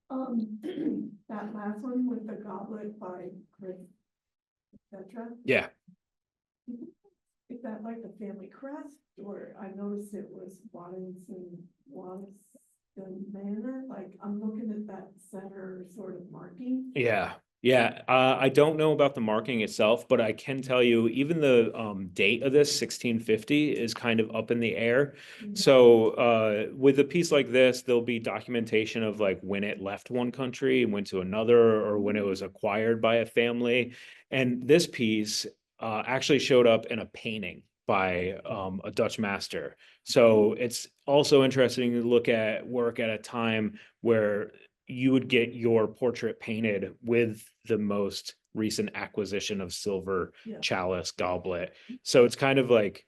That last one with the goblet by Chris, etc. Yeah. Is that like a family crest, or I noticed it was Waddington Manor, like I'm looking at that center sort of marking. Yeah. Yeah. I don't know about the marking itself, but I can tell you even the date of this 1650 is kind of up in the air. So with a piece like this, there'll be documentation of like when it left one country and went to another, or when it was acquired by a family. And this piece actually showed up in a painting by a Dutch master. So it's also interesting to look at work at a time where you would get your portrait painted with the most recent acquisition of silver Yeah. chalice goblet. So it's kind of like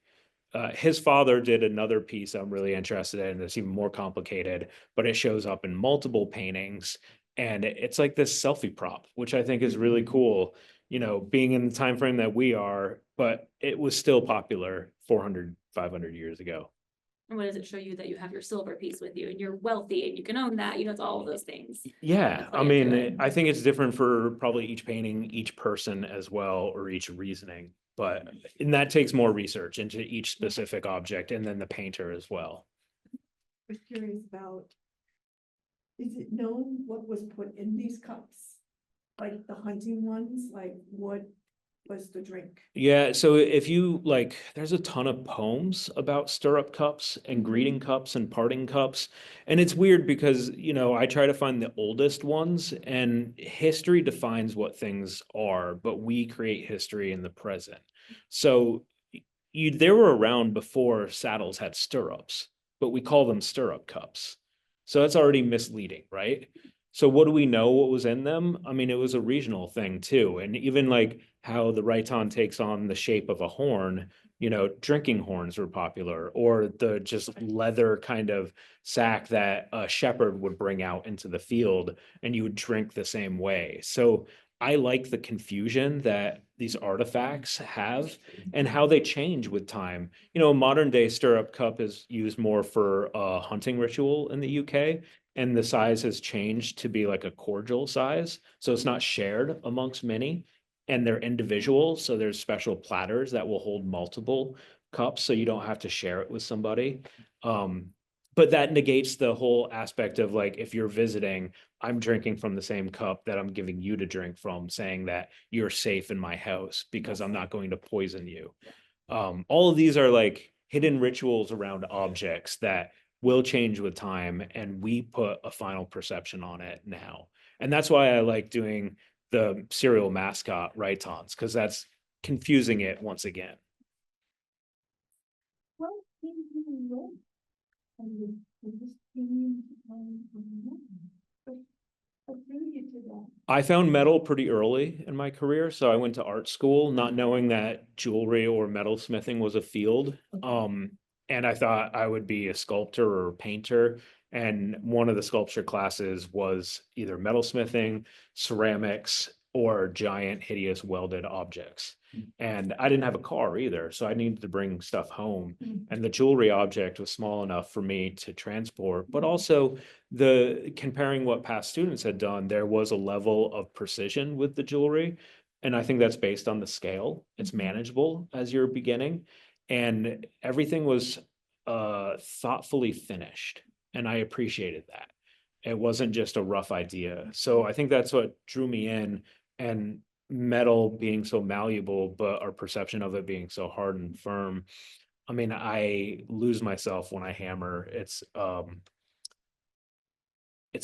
his father did another piece I'm really interested in. It's even more complicated, but it shows up in multiple paintings. And it's like this selfie prop, which I think is really cool, you know, being in the time frame that we are, but it was still popular 400, 500 years ago. And what does it show you that you have your silver piece with you and you're wealthy and you can own that, you know, it's all of those things. Yeah, I play into mean, it. I think it's different for probably each painting, each person as well, or each reasoning. But, and that takes more research into each specific object and then the painter as well. I was curious about, is it known what was put in these cups? Like the hunting ones, like what was the drink? Yeah, so if you like, there's a ton of poems about stirrup cups and greeting cups and parting cups. And it's weird because, you know, I try to find the oldest ones, and history defines what things are, but we create history in the present. So they were around before saddles had stirrups, but we call them stirrup cups. So that's already misleading, right? So what do we know what was in them? I mean, it was a regional thing too. And even like how the Raiton takes on the shape of a horn, you know, drinking horns were popular, or the just leather kind of sack that a shepherd would bring out into the field and you would drink the same way. So I like the confusion that these artifacts have and how they change with time. You know, modern day stirrup cup is used more for a hunting ritual in the UK, and the size has changed to be like a cordial size. So it's not shared amongst many, and they're individual. So there's special platters that will hold multiple cups, so you don't have to share it with somebody. But that negates the whole aspect of like, if you're visiting, I'm drinking from the same cup that I'm giving you to drink from, saying that you're safe in my house because I'm not going to poison you. All of these are like hidden rituals around objects that will change with time, and we put a final perception on it now. And that's why I like doing the serial mascot Raytons, because that's confusing it once again. Well, I found metal pretty early in my career, so I went to art school not knowing that jewelry or metalsmithing was a field. And I thought I would be a sculptor or a painter. And one of the sculpture classes was either metalsmithing, ceramics, or giant, hideous welded objects. And I didn't have a car either, so I needed to bring stuff home. And the jewelry object was small enough for me to transport, but also the comparing what past students had done, there was a level of precision with the jewelry. And I think that's based on the scale. It's manageable as you're beginning. And everything was thoughtfully finished. And I appreciated that. It wasn't just a rough idea. So I think that's what drew me in. And metal being so malleable, but our perception of it being so hard and firm. I mean, I lose myself when I hammer. It's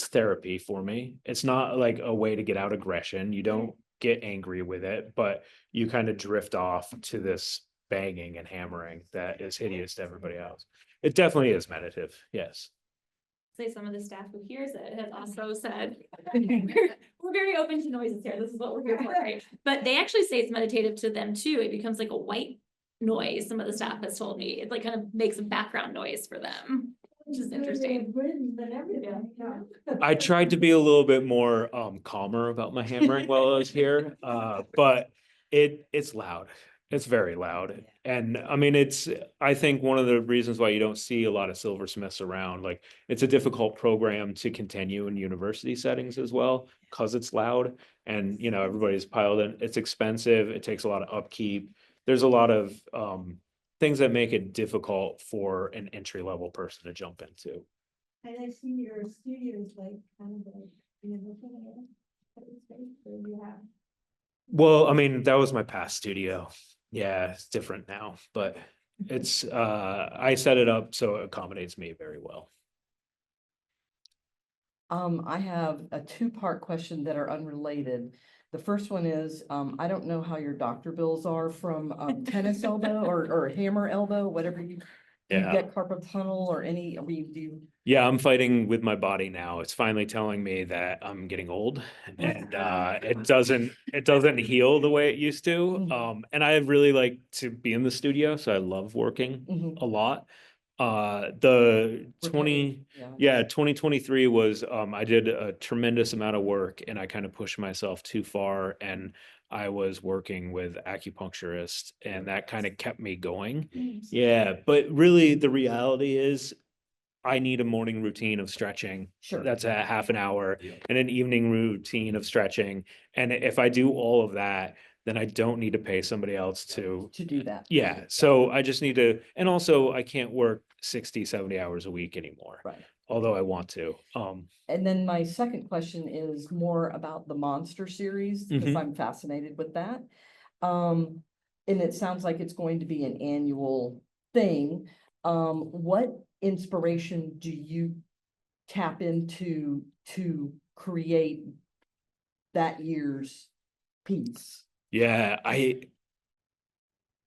therapy for me. It's not like a way to get out aggression. You don't get angry with it, but you kind of drift off to this banging and hammering that is hideous to everybody else. It definitely is meditative, yes. Say some of the staff who hears it has also said, we're very open to noises here. This is what we're here for, right? But they actually say it's meditative to them too. It becomes like a white noise. Some of the staff has told me it like kind of makes a background noise for them, which is interesting. I tried to be a little bit more calmer about my hammering while I was here, but it's loud. It's very loud. And I mean, I think one of the reasons why you don't see a lot of silversmiths around, like it's a difficult program to continue in university settings as well, because it's loud and, you know, everybody's piled in. It's expensive. It takes a lot of upkeep. There's a lot of things that make it difficult for an entry-level person to jump into. And I see your studios like kind of like, you know, Well, I mean, that was my past studio. Yeah, it's different now, but it's I set it up so it accommodates me very well. I have a two-part question that are unrelated. The first one is, I don't know how your doctor bills are from tennis elbow or hammer elbow, whatever do you Yeah. get carpal tunnel or any, do you? Yeah, I'm fighting with my body now. It's finally telling me that I'm getting old and it doesn't heal the way it used to. And I really like to be in the studio, so I love working Mhm. a lot. The Recovery, 2023 was I did a tremendous amount of work and I kind of pushed myself too far, and I was working with acupuncturists and that kind of kept me going. Yeah, but really the reality is I need a morning routine of stretching. Sure. That's a half an hour, and an evening routine of stretching. And if I do all of that, then I don't need to pay somebody else to do that. yeah. So I just need to, and also I can't work 60, 70 hours a week anymore, Right. although I want to. And then my second question is more about the Monster series, because Mhm. I'm fascinated with that. And it sounds like it's going to be an annual thing. What inspiration do you tap into to create that year's piece? Yeah,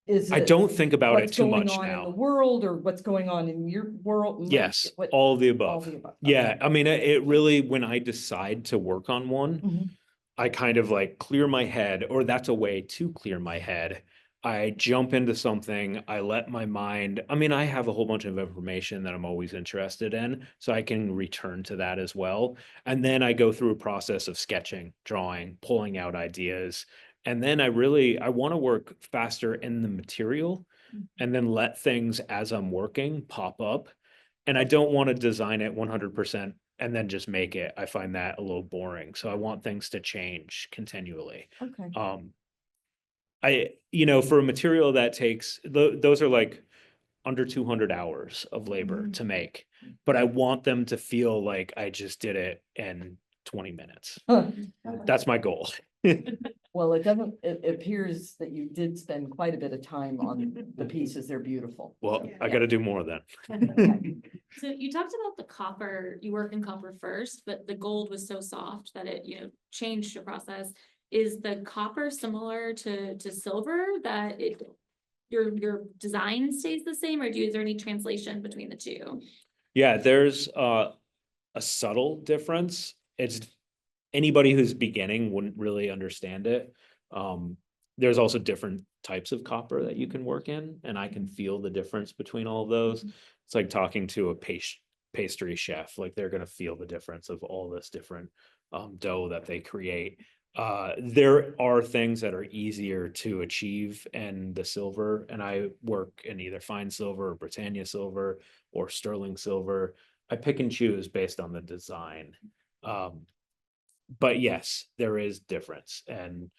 Is I it don't think about it what's too going much on in the now. world, or what's going on in your world? Yes, What- all of the all above. the above. Yeah, I mean, it really, when I decide to work on one, Mhm. I kind of like clear my head, or that's a way to clear my head. I jump into something, I let my mind, I mean, I have a whole bunch of information that I'm always interested in, so I can return to that as well. And then I go through a process of sketching, drawing, pulling out ideas. And then I want to work faster in the material and then let things as I'm working pop up. And I don't want to design it 100% and then just make it. I find that a little boring. So I want things to change continually. Okay. For a material that takes, those are like under 200 hours of labor to make, but I want them to feel like I just did it in 20 minutes. That's my goal. Well, it appears that you did spend quite a bit of time on the pieces. They're beautiful. Well, So, I yeah. got to do more then. So you talked about the copper, you work in copper first, but the gold was so soft that it, changed your process. Is the copper similar to silver that your design stays the same, or is there any translation between the two? Yeah, there's a subtle difference. It's anybody who's beginning wouldn't really understand it. There's also different types of copper that you can work in, and I can feel the difference between all of those. It's like talking to a pastry chef, like they're going to feel the difference of all this different dough that they create. There are things that are easier to achieve in the silver, and I work in either fine silver or Britannia silver or sterling silver. I pick and choose based on the design. But yes, there is difference. And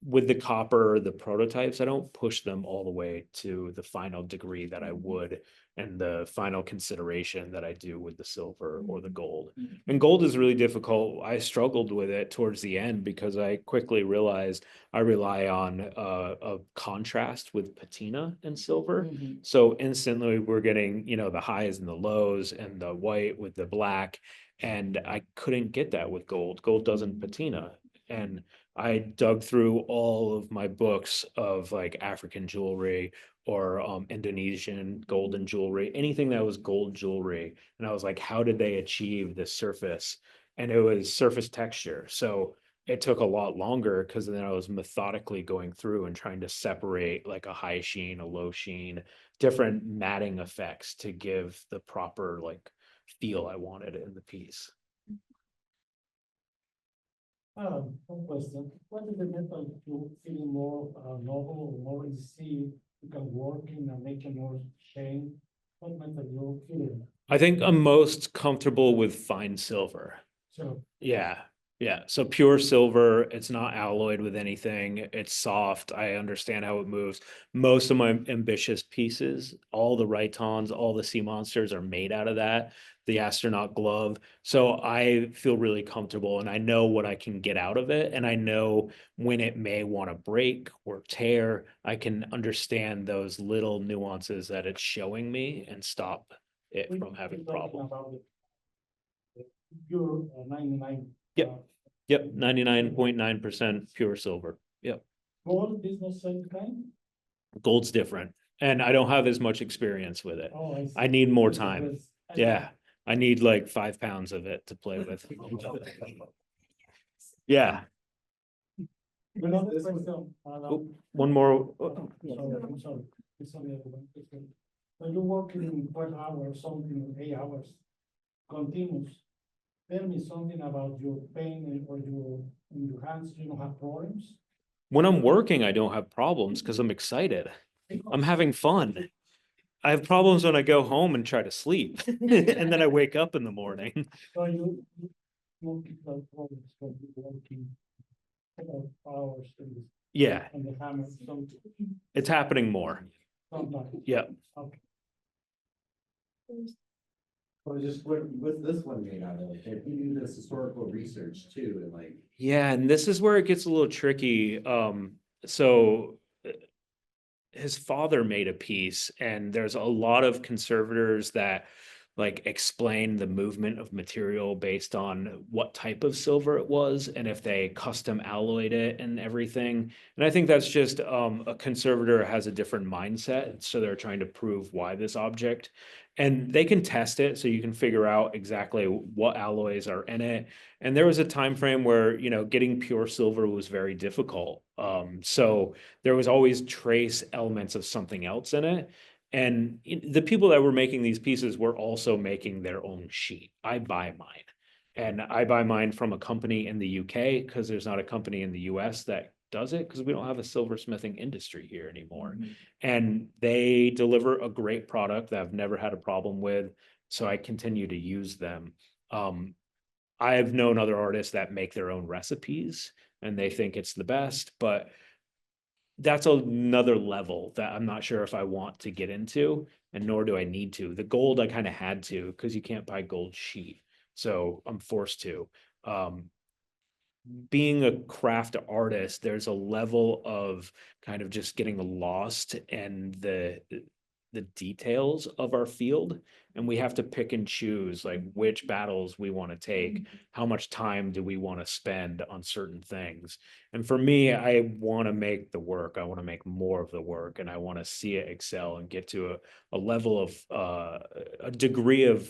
with the copper, the prototypes, I don't push them all the way to the final degree that I would, and the final consideration that I do with the silver or the gold. And gold is really difficult. I struggled with it towards the end because I quickly realized I rely on a contrast with patina and silver. Mhm. So instantly we're getting, the highs and the lows and the white with the black. And I couldn't get that with gold. Gold doesn't patina. And I dug through all of my books of like African jewelry or Indonesian golden jewelry, anything that was gold jewelry. And I was like, how did they achieve this surface? And it was surface texture. So it took a lot longer because then I was methodically going through and trying to separate like a high sheen, a low sheen, different matting effects to give the proper like feel I wanted in the piece. One question, what is the method to feel more novel, more easy, you can work in and make it more shine? What method you feel? I think I'm most comfortable with fine silver. So, Yeah, yeah. So pure silver, it's not alloyed with anything. It's soft. I understand how it moves. Most of my ambitious pieces, all the Rhytons, all the sea monsters are made out of that. The astronaut glove. So I feel really comfortable and I know what I can get out of it. And I know when it may want to break or tear. I can understand those little nuances that it's showing me and stop it from having a problem. Pure 99. Yep. Yep, 99.9% pure silver. Yep. Gold is not same kind? Gold's different. And I don't have as much experience with it. Oh, I see. I need more It's time. because I- Yeah. I need like 5 pounds of it to play with. Yeah. Another This one- question. Oh, one more. I'm sorry. It's only one question. So you work in 12 hours, something, 8 hours, continuous. Tell me something about your pain or in your hands, you don't have problems? When I'm working, I don't have problems because I'm excited. I'm having fun. I have problems when I go home and try to sleep. And then I wake up in the morning. So you won't keep those problems when you're working 12 hours Yeah, on the hammer, it's happening more. sometimes. Yeah. Okay. Or just what's this one made out of? If you do this historical research too, and like, Yeah, and this is where it gets a little tricky. So his father made a piece, and there's a lot of conservators that like explain the movement of material based on what type of silver it was and if they custom alloyed it and everything. And I think that's just a conservator has a different mindset, so they're trying to prove why this object, and they can test it so you can figure out exactly what alloys are in it. And there was a time frame where, you know, getting pure silver was very difficult. So there was always trace elements of something else in it. And the people that were making these pieces were also making their own sheet. I buy mine. And I buy mine from a company in the UK because there's not a company in the US that does it because we don't have a silversmithing industry here anymore. And they deliver a great product that I've never had a problem with. So I continue to use them. I've known other artists that make their own recipes and they think it's the best, but that's another level that I'm not sure if I want to get into, and nor do I need to. The gold I kind of had to because you can't buy gold sheet, so I'm forced to. Being a craft artist, there's a level of kind of just getting lost in the details of our field, and we have to pick and choose like which battles we want to take, how much time do we want to spend on certain things. And for me, I want to make the work, I want to make more of the work, and I want to see it excel and get to a level of a degree of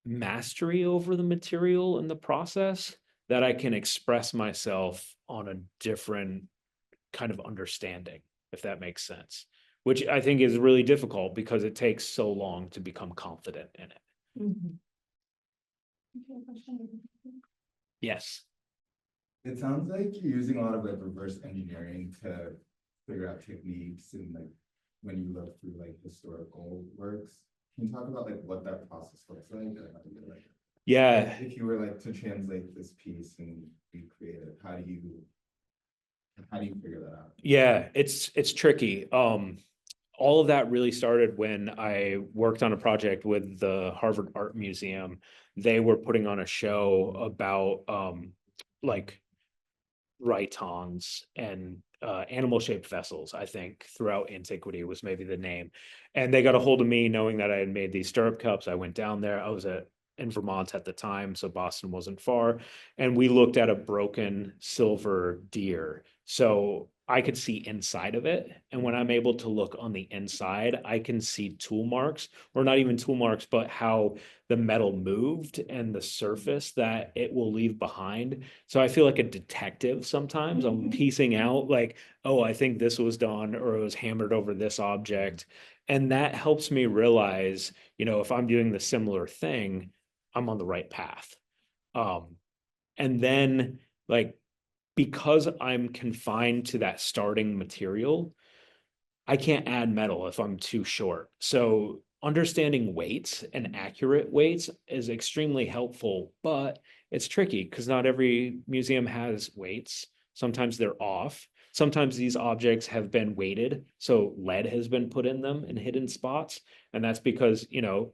mastery over the material and the process that I can express myself on a different kind of understanding, if that makes sense, which I think is really difficult because it takes so long to become confident in it. Mhm. Yes. It sounds like you're using a lot of like reverse engineering to figure out techniques and like when you look through like historical works. Can you talk about like what that process looks like? Yeah. If you were like to translate this piece and recreate it, how do you figure that out? Yeah, it's tricky. All of that really started when I worked on a project with the Harvard Art Museum. They were putting on a show about like Rhytons and animal shaped vessels, I think, throughout antiquity was maybe the name. And they got a hold of me knowing that I had made these stirrup cups. I went down there. I was in Vermont at the time, so Boston wasn't far. And we looked at a broken silver deer. So I could see inside of it. And when I'm able to look on the inside, I can see tool marks, or not even tool marks, but how the metal moved and the surface that it will leave behind. So I feel like a detective sometimes. I'm piecing out like, oh, I think this was done or it was hammered over this object. And that helps me realize, if I'm doing the similar thing, I'm on the right path. And then like, because I'm confined to that starting material, I can't add metal if I'm too short. So understanding weights and accurate weights is extremely helpful, but it's tricky because not every museum has weights. Sometimes they're off. Sometimes these objects have been weighted, so lead has been put in them in hidden spots. And that's because,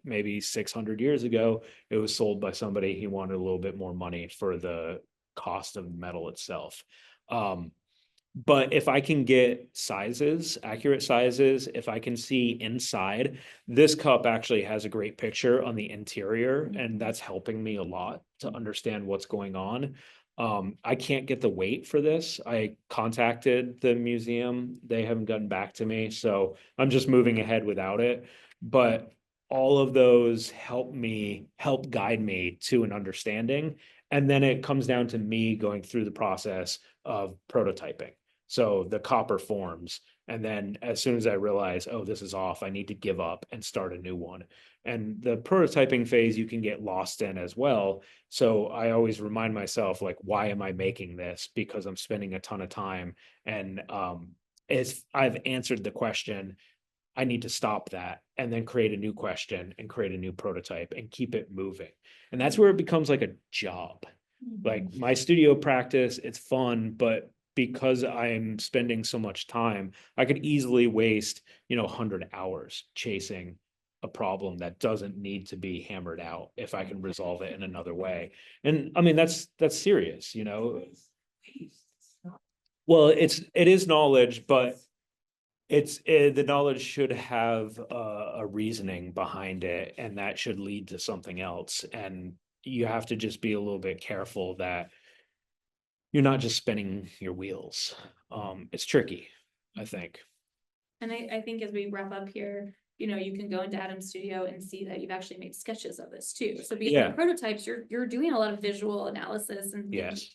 maybe 600 years ago, it was sold by somebody, he wanted a little bit more money for the cost of metal itself. But if I can get sizes, accurate sizes, if I can see inside, this cup actually has a great picture on the interior, and that's helping me a lot to understand what's going on. I can't get the weight for this. I contacted the museum. They haven't gotten back to me, so I'm just moving ahead without it. But all of those help guide me to an understanding. And then it comes down to me going through the process of prototyping. So the copper forms. And then as soon as I realize, oh, this is off, I need to give up and start a new one. And the prototyping phase you can get lost in as well. So I always remind myself, like, why am I making this? Because I'm spending a ton of time. And if I've answered the question, I need to stop that and then create a new question and create a new prototype and keep it moving. And that's where it becomes like a job. Like my studio practice, it's fun, but because I'm spending so much time, I could easily waste, 100 hours chasing a problem that doesn't need to be hammered out if I can resolve it in another way. And I mean, that's serious, Well, it is knowledge, but the knowledge should have a reasoning behind it, and that should lead to something else. And you have to just be a little bit careful that you're not just spinning your wheels. It's tricky, I think. And I think as we wrap up here, you can go into Adam's studio and see that you've actually made sketches of this too. So beyond Yeah. the prototypes, you're doing a lot of visual analysis and Yes.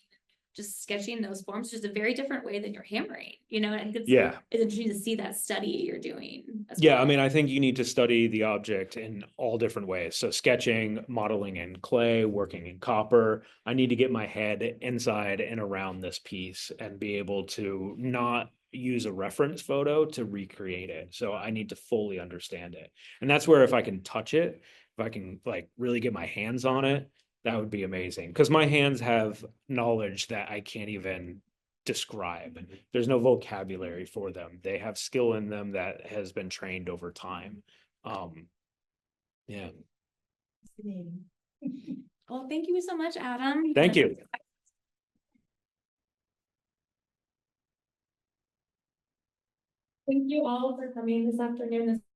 just sketching those forms, just a very different way than you're hammering, and Yeah. it's interesting to see that study you're doing. As Yeah, I well. mean, I think you need to study the object in all different ways. So sketching, modeling in clay, working in copper. I need to get my head inside and around this piece and be able to not use a reference photo to recreate it. So I need to fully understand it. And that's where if I can touch it, if I can like really get my hands on it, that would be amazing. Because my hands have knowledge that I can't even describe. There's no vocabulary for them. They have skill in them that has been trained over time. Yeah. Well, thank you so much, Adam. Thank you. Thank you all for coming this afternoon. This